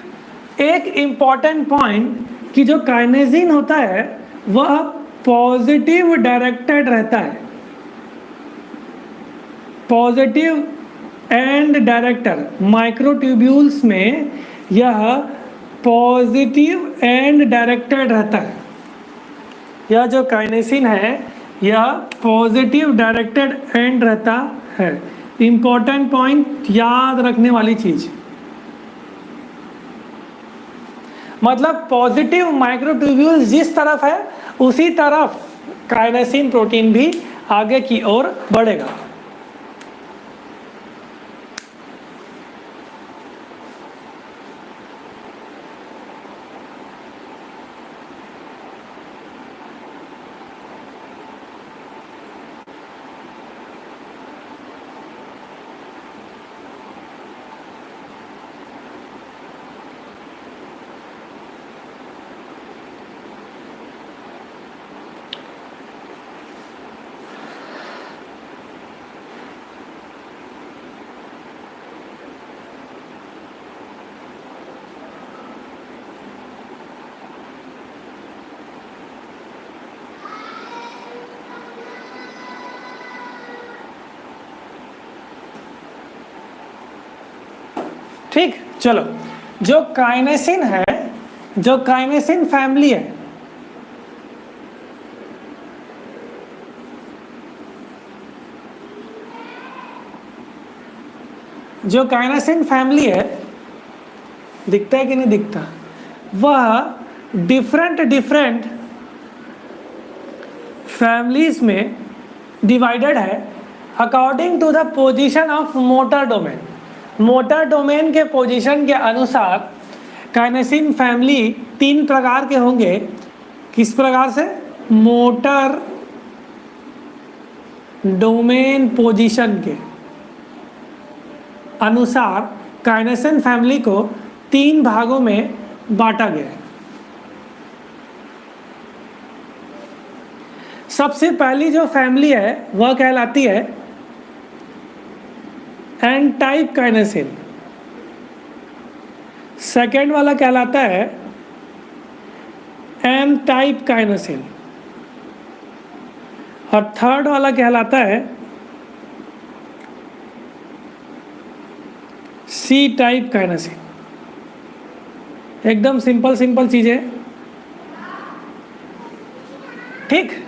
एक इम्पॉर्टेंट पॉइंट कि जो काइनेसिन होता है वह पॉजिटिव डायरेक्टेड रहता है, पॉजिटिव एंड डायरेक्टर। माइक्रोट्यूब्यूल्स में यह पॉजिटिव एंड डायरेक्टेड रहता है। यह जो काइनेसिन है यह पॉजिटिव डायरेक्टेड एंड रहता है। इम्पॉर्टेंट पॉइंट, याद रखने वाली चीज, मतलब पॉजिटिव माइक्रोट्यूब्यूल्स जिस तरफ है उसी तरफ काइनेसिन प्रोटीन भी आगे की ओर बढ़ेगा। ठीक, चलो, जो काइनेसिन है, जो काइनेसिन फैमिली है, जो काइनेसिन फैमिली है, दिखता है कि नहीं दिखता, वह डिफरेंट फैमिलीज में डिवाइडेड है according to the position of motor domain. Motor domain के पोजीशन के अनुसार काइनेसिन फैमिली 3 प्रकार के होंगे। किस प्रकार से, मोटर डोमेन पोजीशन के अनुसार काइनेसिन फैमिली को 3 भागों में बांटा गया है। सबसे पहली जो फैमिली है वह कहलाती है एन टाइप काइनेसिन, सेकेंड वाला कहलाता है एन टाइप काइनेसिन, और थर्ड वाला कहलाता है सी टाइप काइनेसिन। एकदम सिंपल चीजें, ठीक।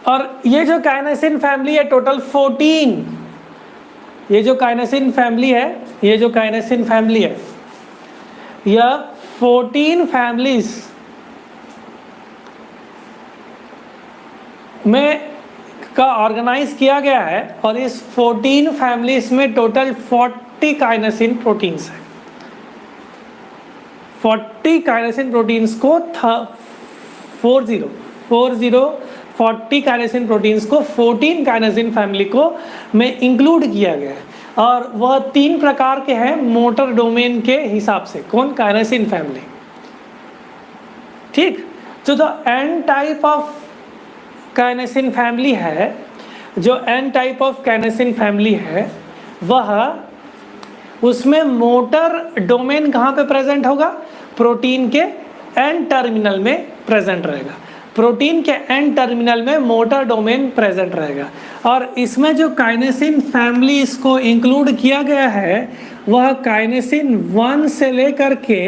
और ये जो काइनेसिन फैमिली है टोटल 14, ये जो काइनेसिन फैमिली है, ये जो काइनेसिन फैमिली है, यह 14 फैमिलीज में का ऑर्गेनाइज किया गया है और इस 14 फैमिलीज में टोटल 40 काइनेसिन प्रोटीन्स है। 40 काइनेसिन प्रोटीन्स को 40 काइनेसिन प्रोटीन्स को 14 काइनेसिन फैमिली को में इंक्लूड किया गया है और वह 3 प्रकार के हैं मोटर डोमेन के हिसाब से। कौन? Kinesin family. ठीक, तो the N type of kinesin family है, जो N type of kinesin family है वह, उसमें मोटर डोमेन कहाँ पे प्रेजेंट होगा? प्रोटीन के एन टर्मिनल में प्रेजेंट रहेगा। प्रोटीन के एन टर्मिनल में मोटर डोमेन प्रेजेंट रहेगा। और इसमें जो काइनेसिन फैमिली इसको इंक्लूड किया गया है वह काइनेसिन 1 से लेकर के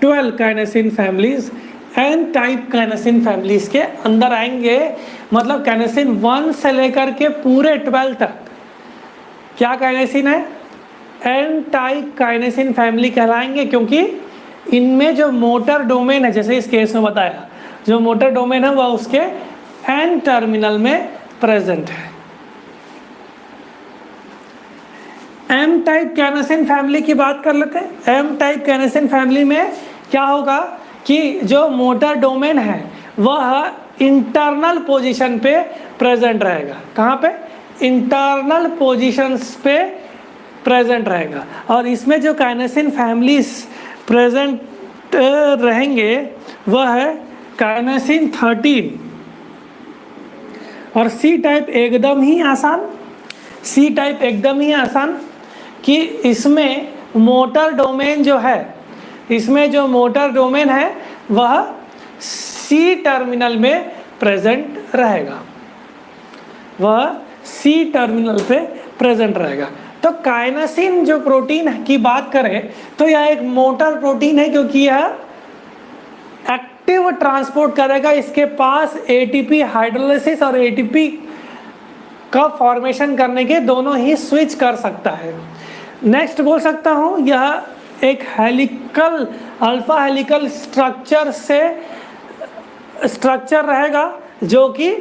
12 kinesin families N type kinesin families के अंदर आएंगे। मतलब काइनेसिन 1 से लेकर के पूरे 12 तक क्या काइनेसिन है? एन टाइप काइनेसिन फैमिली कहलाएंगे, क्योंकि इनमें जो मोटर डोमेन है, जैसे इस केस में बताया, जो मोटर डोमेन है वह उसके एन टर्मिनल में प्रेजेंट है। एम टाइप काइनेसिन फैमिली की बात कर लेते हैं। एम टाइप काइनेसिन फैमिली में क्या होगा कि जो मोटर डोमेन है वह इंटरनल पोजीशन पे प्रेजेंट रहेगा। कहाँ पे? इंटरनल पोजीशंस पे प्रेजेंट रहेगा। और इसमें जो काइनेसिन फैमिलीज प्रेजेंट रहेंगे वह है काइनेसिन 13 और सी टाइप एकदम ही आसान। सी टाइप एकदम ही आसान कि इसमें मोटर डोमेन जो है, इसमें जो मोटर डोमेन है वह सी टर्मिनल में प्रेजेंट रहेगा, वह सी टर्मिनल पे प्रेजेंट रहेगा। तो काइनेसिन जो प्रोटीन की बात करें तो यह एक मोटर प्रोटीन है, क्योंकि यह एक्टिव ट्रांसपोर्ट करेगा। इसके पास एटीपी हाइड्रोलाइसिस और एटीपी का फॉर्मेशन करने के दोनों ही स्विच कर सकता है। नेक्स्ट बोल सकता हूँ, यह एक हेलिकल, अल्फा हेलिकल स्ट्रक्चर रहेगा, जो कि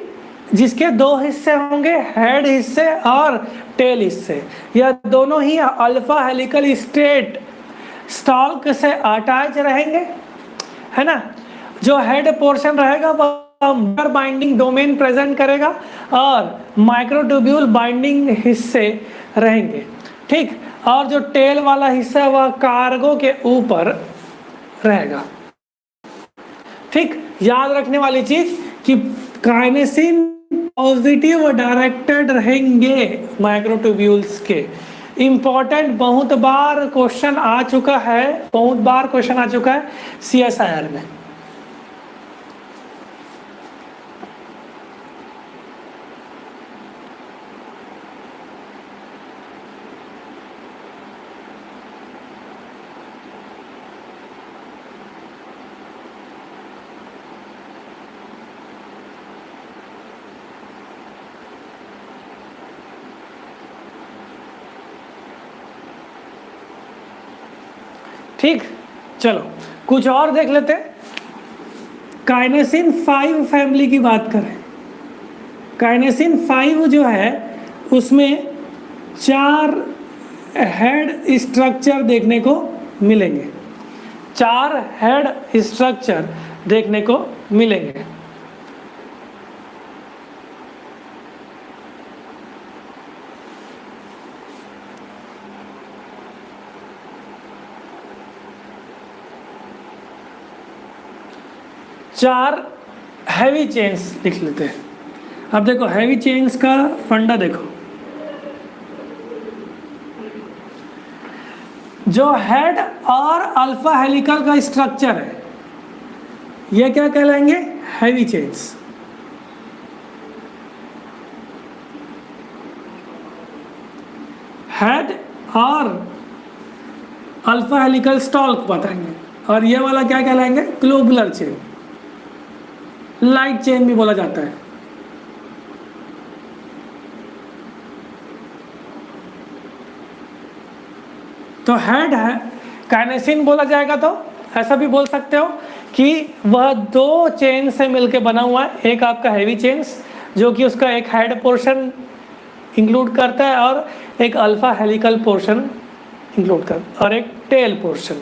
जिसके 2 हिस्से होंगे, हेड हिस्से और टेल हिस्से। यह दोनों ही अल्फा हेलिकल स्टॉल्क से अटैच रहेंगे, है ना। जो हेड पोर्शन रहेगा वह बाइंडिंग डोमेन प्रेजेंट करेगा और माइक्रोट्यूब्यूल बाइंडिंग हिस्से रहेंगे। ठीक, और जो टेल वाला हिस्सा वह कार्गो के ऊपर रहेगा। ठीक, याद रखने वाली चीज कि काइनेसिन पॉजिटिव डायरेक्टेड रहेंगे माइक्रोट्यूब्यूल्स के। इंपॉर्टेंट, बहुत बार क्वेश्चन आ चुका है, बहुत बार क्वेश्चन आ चुका है CSIR में। ठीक, चलो कुछ और देख लेते हैं। काइनेसिन 5 फैमिली की बात करें, काइनेसिन 5 जो है उसमें 4 हेड स्ट्रक्चर देखने को मिलेंगे, 4 हेड स्ट्रक्चर देखने को मिलेंगे। चार हैवी चेन्स लिख लेते हैं। अब देखो हैवी चेन्स का फंडा देखो, जो हेड और अल्फा हेलिकल का स्ट्रक्चर है ये क्या कहलाएंगे? Heavy chains. हेड और अल्फा हेलिकल स्टॉल्क बताएंगे, और ये वाला क्या कहलाएंगे? ग्लोबुलर चेन, लाइट चेन भी बोला जाता है। तो हेड है काइनेसिन बोला जाएगा। तो ऐसा भी बोल सकते हो कि वह दो चेन से मिलकर बना हुआ है, एक आपका हैवी चेन्स जो कि उसका एक हेड पोर्शन इंक्लूड करता है और एक अल्फा हेलिकल पोर्शन इंक्लूड करता और एक टेल पोर्शन।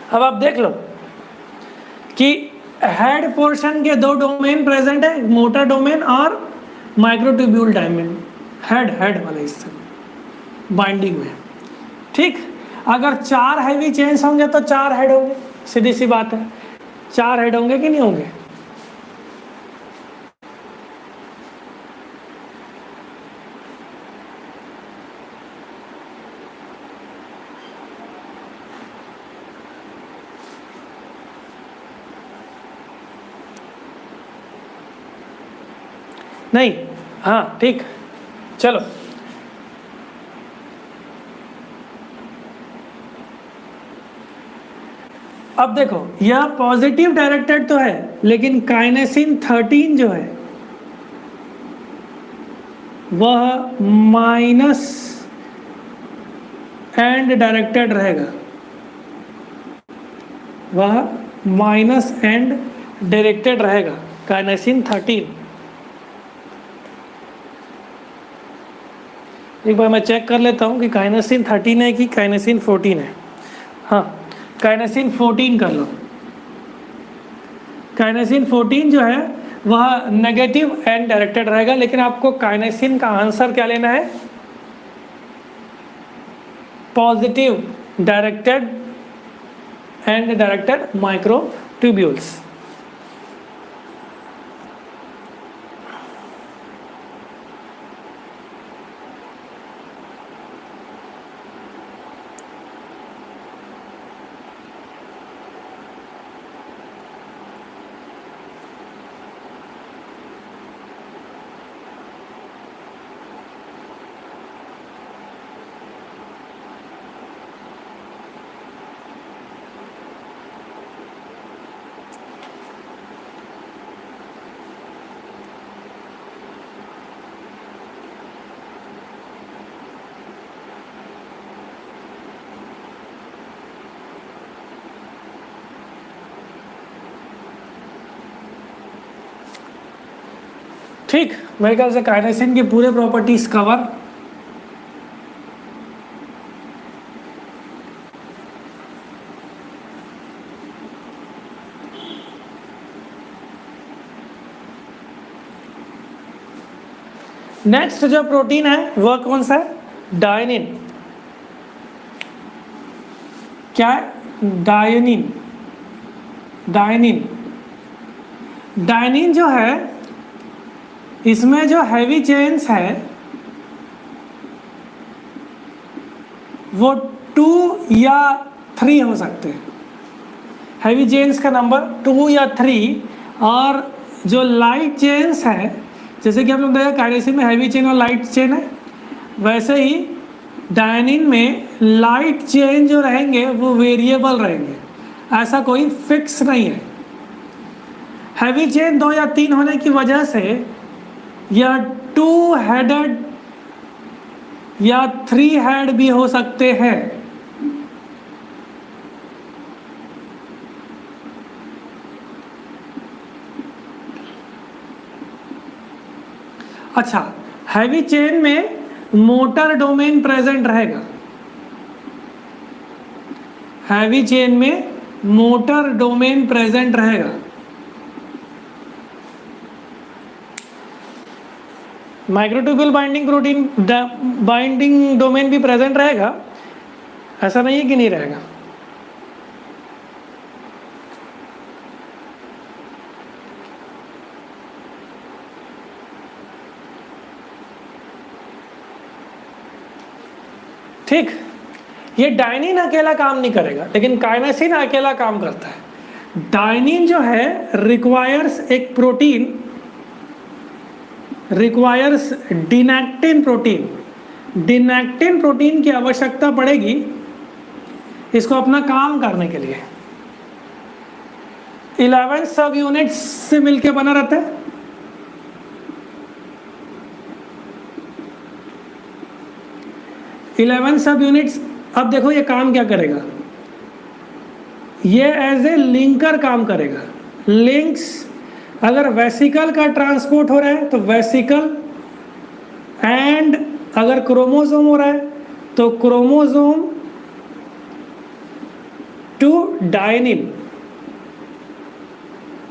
अब आप देख लो कि हेड पोर्शन के दो डोमेन प्रेजेंट है, मोटर डोमेन और माइक्रोट्यूब्यूल डायमंड। हेड वाला हिस्सा बाइंडिंग में, ठीक। अगर 4 हैवी चेन्स होंगे तो 4 हेड होंगे, सीधी सी बात है। 4 हेड होंगे कि नहीं होंगे? नहीं, हाँ ठीक, चलो। अब देखो यह पॉजिटिव डायरेक्टेड तो है, लेकिन काइनेसिन 13 जो है वह माइनस एंड डायरेक्टेड रहेगा, वह माइनस एंड डायरेक्टेड रहेगा काइनेसिन 13। एक बार मैं चेक कर लेता हूँ कि काइनेसिन 13 है कि काइनेसिन 14 है। हाँ, काइनेसिन 14 कर लो। काइनेसिन 14 जो है वह नेगेटिव एंड डायरेक्टेड रहेगा, लेकिन आपको काइनेसिन का आंसर क्या लेना है? Positive directed and directed microtubules. ठीक, मेरे ख्याल से काइनेसिन की पूरे प्रॉपर्टीज कवर। नेक्स्ट जो प्रोटीन है वह कौन सा है? डायनिन। क्या है? डायनिन। डायनिन, डायनिन जो है इसमें जो हैवी चेन्स है वो 2 या 3 हो सकते हैं। हैवी चेन्स का नंबर 2 या 3, और जो लाइट चेन्स है, जैसे कि हम लोग देखा काइनेसिन में हैवी चेन और लाइट चेन है, वैसे ही डायनिन में लाइट चेन जो रहेंगे वो वेरिएबल रहेंगे, ऐसा कोई फिक्स नहीं है। हैवी चेन 2 या 3 होने की वजह से या 2 हेडेड या 3 हेड भी हो सकते हैं। अच्छा, हैवी चेन में मोटर डोमेन प्रेजेंट रहेगा। हैवी चेन में मोटर डोमेन प्रेजेंट रहेगा। Microtubule binding protein binding domain भी प्रेजेंट रहेगा, ऐसा नहीं है कि नहीं रहेगा। ठीक, ये डायनिन अकेला काम नहीं करेगा, लेकिन काइनेसिन अकेला काम करता है। डायनिन जो है रिक्वायर्स एक प्रोटीन, रिक्वायर्स डिनेक्टिन प्रोटीन, डिनेक्टिन प्रोटीन की आवश्यकता पड़ेगी इसको अपना काम करने के लिए। 11 सब यूनिट्स से मिलके बना रहता है। इलेवन सब यूनिट्स, अब देखो ये काम क्या करेगा, ये एज ए लिंकर काम करेगा। लिंक्स, अगर वेसिकल का ट्रांसपोर्ट हो रहा है तो वेसिकल, एंड अगर क्रोमोसोम हो रहा है तो क्रोमोसोम टू डायनिन।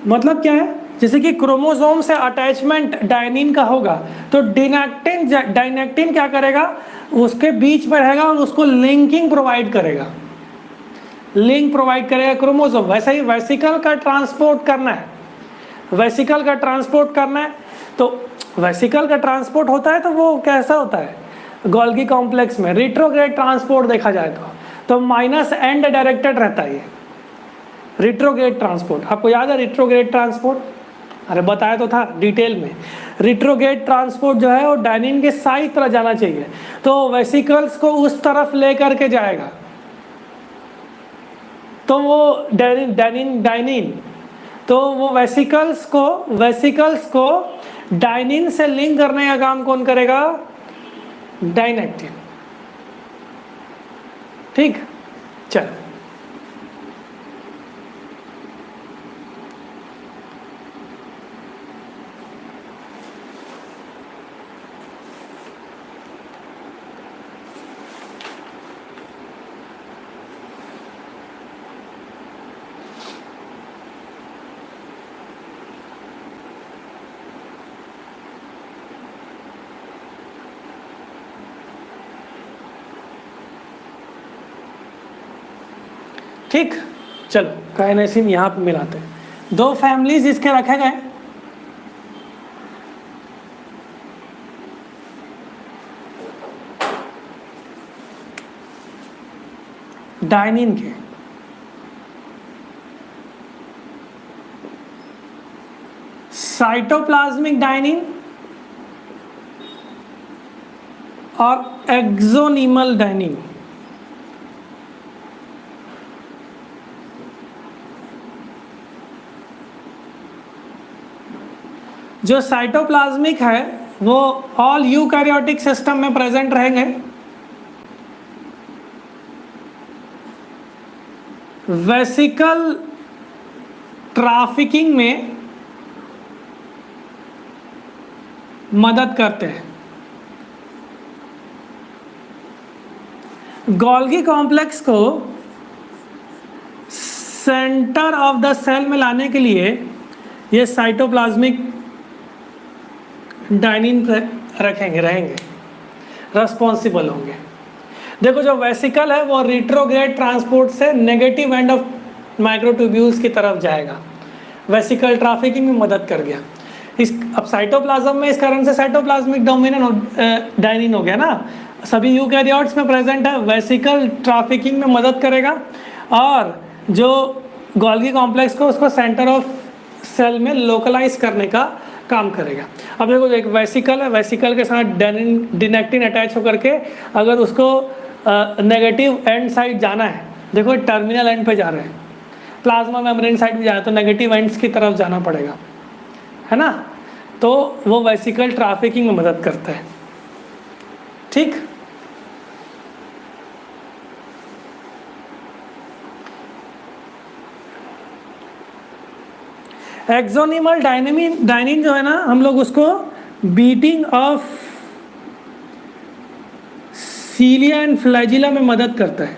मतलब क्या है, जैसे कि क्रोमोसोम से अटैचमेंट डायनिन का होगा तो डायनेक्टिन क्या करेगा, उसके बीच में रहेगा और उसको लिंकिंग प्रोवाइड करेगा, लिंक प्रोवाइड करेगा क्रोमोसोम। वैसे ही वेसिकल का ट्रांसपोर्ट करना है, वेसिकल का ट्रांसपोर्ट करना है तो वेसिकल का ट्रांसपोर्ट होता है तो वो कैसा होता है, गोल्गी कॉम्प्लेक्स में रिट्रोग्रेड ट्रांसपोर्ट देखा जाए तो माइनस एंड डायरेक्टेड रहता है ये रिट्रोग्रेड ट्रांसपोर्ट। आपको याद है रिट्रोग्रेड ट्रांसपोर्ट, अरे बताया तो था डिटेल में। रिट्रोग्रेड ट्रांसपोर्ट जो है वो डायनिन के साइड तरफ जाना चाहिए, तो वेसिकल्स को उस तरफ लेकर के जाएगा, तो वो डायनिन तो वो वेसिकल्स को डायनिन से लिंक करने का काम कौन करेगा, डायनेक्टिन। ठीक, चल ठीक, चलो काइनेसिन यहाँ पे मिलाते हैं। दो फैमिलीज इसके रखे गए, डायनिन के। साइटोप्लाज्मिक डायनिन और एक्सोनिमल डायनिन। जो साइटोप्लाज्मिक है वो ऑल यूकैरियोटिक सिस्टम में प्रेजेंट रहेंगे। वेसिकल ट्रैफिकिंग में मदद करते हैं। गोल्गी कॉम्प्लेक्स को सेंटर ऑफ द सेल में लाने के लिए ये साइटोप्लाज्मिक डायनिन रहेंगे, रेस्पॉन्सिबल होंगे। देखो जो वेसिकल है वो रिट्रोग्रेड ट्रांसपोर्ट से नेगेटिव एंड ऑफ माइक्रोट्यूब्यूल्स की तरफ जाएगा, वेसिकल ट्रैफिकिंग में मदद कर गया। इस अब साइटोप्लाज्म में इस कारण से साइटोप्लाज्मिक डोमिनेंट डायनिन हो गया ना, सभी यूकैरियोट्स में प्रेजेंट है, वेसिकल ट्रैफिकिंग में मदद करेगा और जो गोल्गी कॉम्प्लेक्स को उसको सेंटर ऑफ सेल में लोकलाइज करने का काम करेगा। अब देखो एक वेसिकल है, वेसिकल के साथ डिनेक्टिन अटैच होकर के अगर उसको नेगेटिव एंड साइड जाना है, देखो टर्मिनल एंड पे जा रहे हैं, प्लाज्मा मेम्ब्रेन साइड भी जाना है तो नेगेटिव एंड्स की तरफ जाना पड़ेगा, है ना, तो वो वेसिकल ट्रैफिकिंग में मदद करता है। ठीक, एक्सोनिमल डायनिन जो है ना, हम लोग उसको beating of cilia and flagella में मदद करता है।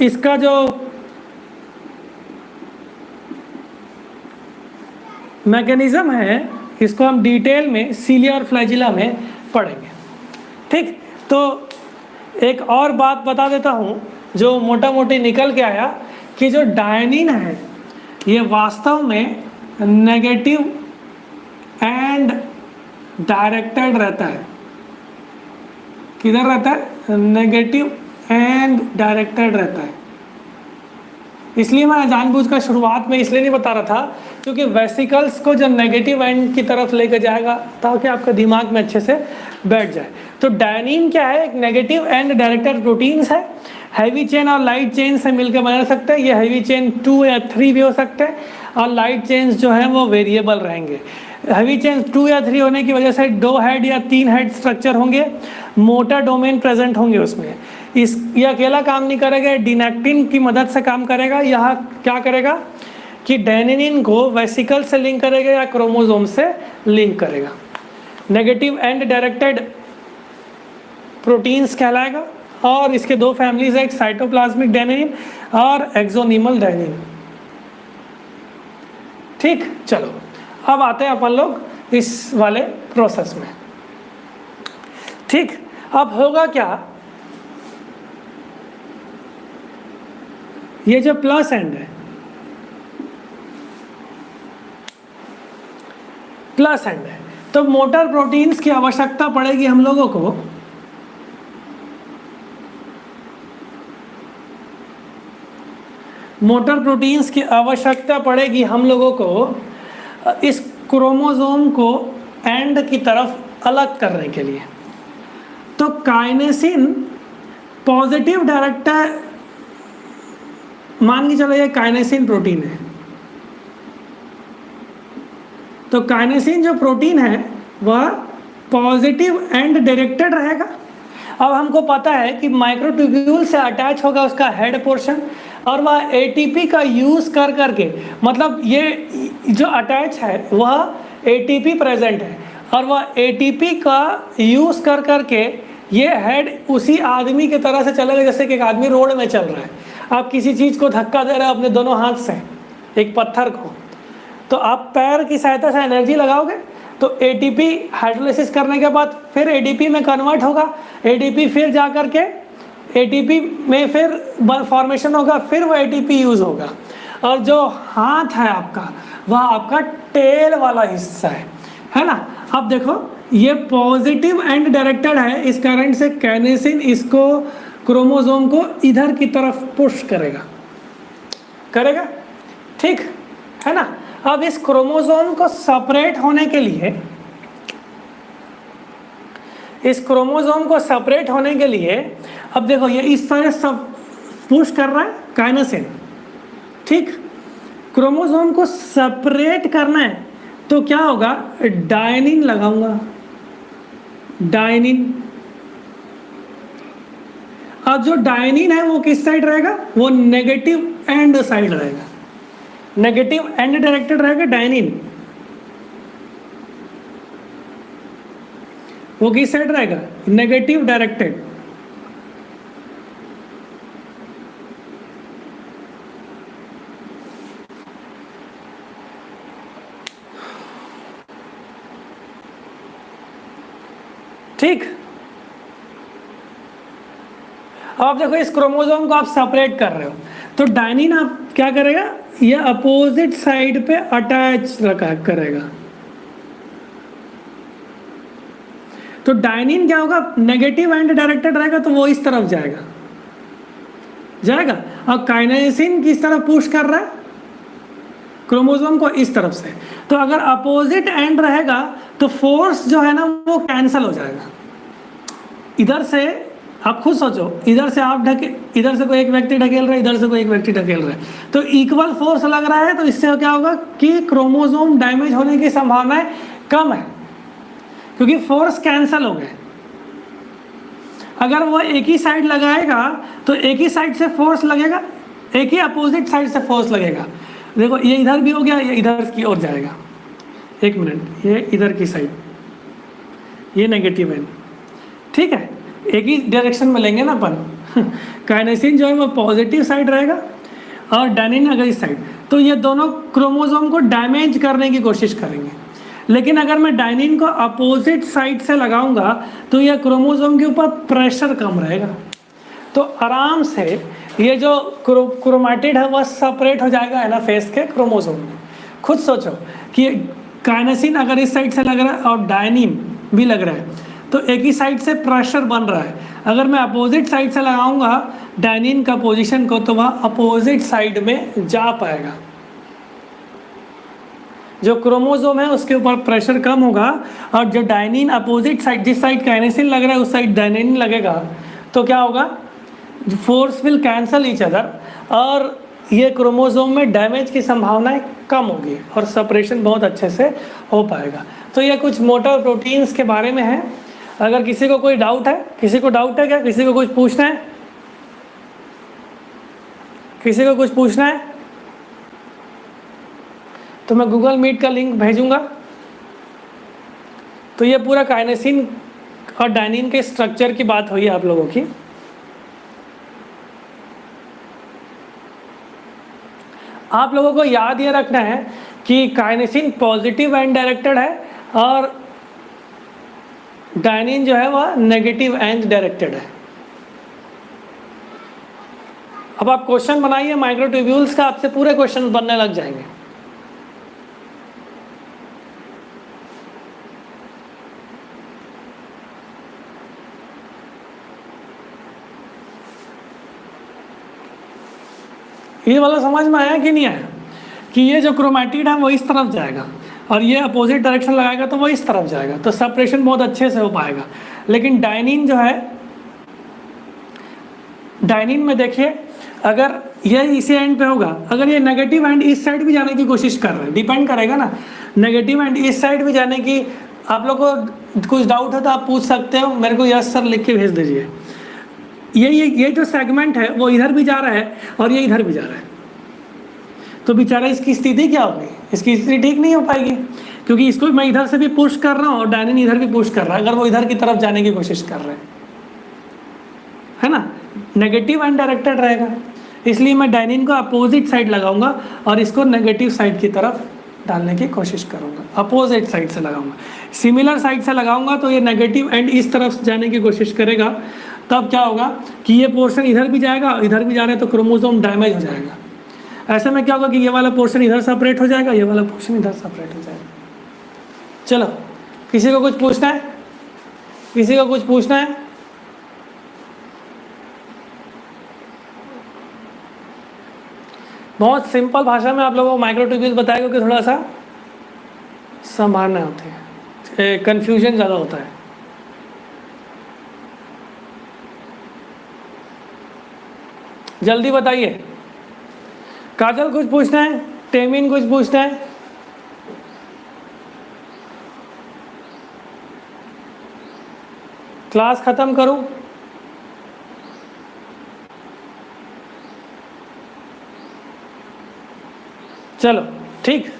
इसका जो मैकेनिज्म है इसको हम डिटेल में सीलिया और फ्लैजिला में पढ़ेंगे। ठीक, तो एक और बात बता देता हूँ जो मोटा मोटी निकल के आया कि जो डायनिन है ये वास्तव में नेगेटिव एंड डायरेक्टेड रहता है। किधर रहता है? नेगेटिव एंड डायरेक्टेड रहता है। इसलिए मैं जानबूझकर शुरुआत में इसलिए नहीं बता रहा था क्योंकि वेसिकल्स को जो नेगेटिव एंड की तरफ लेकर जाएगा ताकि आपका दिमाग में अच्छे से बैठ जाए। तो डायनीन क्या है? एक नेगेटिव एंड डायरेक्टेड प्रोटीन्स है। हैवी चेन और लाइट चेन से मिलकर बना सकते हैं। ये हैवी चेन 2 या 3 भी हो सकते हैं और लाइट चेन्स जो है वो वेरिएबल रहेंगे। हैवी चेन 2 या 3 होने की वजह से 2 हेड या 3 हेड स्ट्रक्चर होंगे, मोटा डोमेन प्रेजेंट होंगे उसमें। ये अकेला काम नहीं करेगा, डिनेक्टिन की मदद से काम करेगा। यह क्या करेगा कि डेनिनिन को वेसिकल से लिंक करेगा या क्रोमोसोम से लिंक करेगा। नेगेटिव एंड डायरेक्टेड प्रोटीन्स कहलाएगा। और इसके 2 फैमिलीज है, एक साइटोप्लाज्मिक डेनिन और एक्सोनिमल डेनिन। ठीक, चलो अब आते हैं अपन लोग इस वाले प्रोसेस में। ठीक, अब होगा क्या, ये जो प्लस एंड है, प्लस एंड है, तो मोटर प्रोटीन्स की आवश्यकता पड़ेगी हम लोगों को। मोटर प्रोटीन्स की आवश्यकता पड़ेगी हम लोगों को इस क्रोमोसोम को एंड की तरफ अलग करने के लिए। तो काइनेसिन पॉजिटिव डायरेक्टर, मान के चलो ये काइनेसिन प्रोटीन है, तो काइनेसिन जो प्रोटीन है वह पॉजिटिव एंड डायरेक्टेड रहेगा। अब हमको पता है कि माइक्रोट्यूब्यूल से अटैच होगा उसका हेड पोर्शन और वह एटीपी का यूज़ कर करके, मतलब ये जो अटैच है वह एटीपी प्रेजेंट है और वह एटीपी का यूज़ कर करके ये हेड उसी आदमी की तरह से चलेगा जैसे कि एक आदमी रोड में चल रहा है। आप किसी चीज़ को धक्का दे रहे हो अपने दोनों हाथ से, एक पत्थर को, तो आप पैर की सहायता से एनर्जी लगाओगे तो एटीपी हाइड्रोलाइसिस करने के बाद फिर एडीपी में कन्वर्ट होगा। एडीपी फिर जा कर के एटीपी में फिर फॉर्मेशन होगा, फिर वो एटीपी यूज़ होगा। और जो हाथ है आपका वह आपका टेल वाला हिस्सा है ना। अब देखो ये पॉजिटिव एंड डायरेक्टेड है, इस कारण से काइनेसिन इसको क्रोमोसोम को इधर की तरफ पुश करेगा, ठीक है ना। अब इस क्रोमोसोम को सेपरेट होने के लिए, इस क्रोमोसोम को सेपरेट होने के लिए अब देखो ये इस तरह सब पुश कर रहा है काइनेसिन, ठीक। क्रोमोसोम को सेपरेट करना है तो क्या होगा, डायनिन लगाऊंगा, डायनिन। अब जो डायनिन है वो किस साइड रहेगा, वो नेगेटिव एंड साइड रहेगा, नेगेटिव एंड डायरेक्टेड रहेगा डायनिन। वो किस साइड रहेगा, नेगेटिव डायरेक्टेड। ठीक। अब देखो इस क्रोमोसोम को आप सेपरेट कर रहे हो तो डायनिन आप क्या करेगा, ये अपोजिट साइड पे अटैच रखा करेगा। तो डायनिन क्या होगा, नेगेटिव एंड डायरेक्टेड रहेगा तो वो इस तरफ जाएगा। और काइनेसिन किस तरफ पुश कर रहा है, क्रोमोसोम को इस तरफ से। तो अगर अपोजिट एंड रहेगा तो फोर्स जो है ना वो कैंसल हो जाएगा। इधर से आप खुद सोचो, इधर से आप इधर से कोई एक व्यक्ति ढकेल रहा है, इधर से कोई एक व्यक्ति ढकेल रहा है, तो इक्वल फोर्स लग रहा है। तो इससे क्या होगा कि क्रोमोसोम डैमेज होने की संभावनाएं कम है क्योंकि फोर्स कैंसल हो गए। अगर वो एक ही साइड लगाएगा तो एक ही साइड से फोर्स लगेगा, एक ही अपोजिट साइड से फोर्स लगेगा। देखो ये इधर भी हो गया, ये इधर की ओर जाएगा। एक मिनट, ये इधर की साइड, ये नेगेटिव है, ठीक है, एक ही डायरेक्शन में लेंगे ना अपन। काइनेसिन जो है वो पॉजिटिव साइड रहेगा और डायनिन अगर इस साइड, तो ये दोनों क्रोमोसोम को डैमेज करने की कोशिश करेंगे। लेकिन अगर मैं डायनिन को अपोजिट साइड से लगाऊंगा तो यह क्रोमोसोम के ऊपर प्रेशर कम रहेगा, तो आराम से ये जो क्रोमैटिड है वह सेपरेट हो जाएगा है ना फेस के क्रोमोसोम में। खुद सोचो कि काइनेसिन अगर इस साइड से लग रहा है और डायनिन भी लग रहा है तो एक ही साइड से प्रेशर बन रहा है। अगर मैं अपोजिट साइड से लगाऊंगा डायनिन का पोजीशन को, तो वह अपोजिट साइड में जा पाएगा। जो क्रोमोसोम है उसके ऊपर प्रेशर कम होगा, और जो डायनिन अपोजिट साइड, जिस साइड काइनेसिन लग रहा है उस साइड डायनिन लगेगा, तो क्या होगा, force will cancel each other, और ये क्रोमोसोम में डैमेज की संभावनाएं कम होगी और सेपरेशन बहुत अच्छे से हो पाएगा। तो ये कुछ मोटर प्रोटीन्स के बारे में है। अगर किसी को कोई डाउट है, किसी को डाउट है क्या, किसी को कुछ पूछना है, किसी को कुछ पूछना है, तो मैं गूगल मीट का लिंक भेजूंगा। तो ये पूरा काइनेसिन और डायनिन के स्ट्रक्चर की बात हुई आप लोगों की। आप लोगों को याद ये रखना है कि काइनेसिन पॉजिटिव एंड डायरेक्टेड है और डायनिन जो है वह नेगेटिव एंड डायरेक्टेड है। अब आप क्वेश्चन बनाइए माइक्रोट्यूब्यूल्स का, आपसे पूरे क्वेश्चन बनने लग जाएंगे। ये वाला समझ में आया कि नहीं आया, कि ये जो क्रोमैटिड है वो इस तरफ जाएगा और ये अपोजिट डायरेक्शन लगाएगा तो वो इस तरफ जाएगा, तो सेपरेशन बहुत अच्छे से हो पाएगा। लेकिन डायनिन जो है, डायनिन में देखिए, अगर ये इसी एंड पे होगा, अगर ये नेगेटिव एंड इस साइड भी जाने की कोशिश कर रहे हैं, डिपेंड करेगा ना, नेगेटिव एंड इस साइड भी जाने की। आप लोग को कुछ डाउट है तो आप पूछ सकते हो, मेरे को यस सर लिख के भेज दीजिए। ये जो सेगमेंट है वो इधर भी जा रहा है और ये इधर भी जा रहा है, तो बेचारा इसकी स्थिति क्या होगी, इसकी स्थिति ठीक नहीं हो पाएगी, क्योंकि इसको मैं इधर से भी पुश कर रहा हूँ और डायनिन इधर भी पुश कर रहा है, अगर वो इधर की तरफ जाने की कोशिश कर रहे हैं, है ना, नेगेटिव एंड डायरेक्टेड रहेगा। इसलिए मैं डायनिन को अपोजिट साइड लगाऊंगा और इसको नेगेटिव साइड की तरफ डालने की कोशिश करूंगा, अपोजिट साइड से लगाऊंगा। सिमिलर साइड से लगाऊंगा तो ये नेगेटिव एंड इस तरफ जाने की कोशिश करेगा, तब क्या होगा कि ये पोर्शन इधर भी जाएगा, इधर भी जा रहा है, तो क्रोमोसोम डैमेज हो जाएगा। ऐसे में क्या होगा कि ये वाला पोर्शन इधर सेपरेट हो जाएगा, ये वाला पोर्शन इधर सेपरेट हो जाएगा। चलो, किसी को कुछ पूछना है, किसी को कुछ पूछना है? बहुत सिंपल भाषा में आप लोगों को माइक्रोट्यूब्यूल्स बताया, क्योंकि थोड़ा सा संभालना होती है, कन्फ्यूजन ज़्यादा होता है। जल्दी बताइए, काजल कुछ पूछना है, टेमिन कुछ पूछना है? क्लास खत्म करूं? चलो ठीक,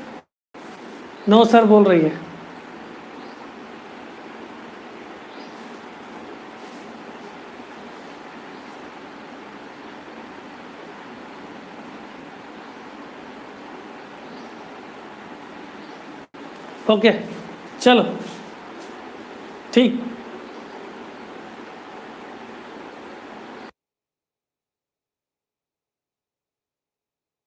नो सर बोल रही है। ओके चलो ठीक।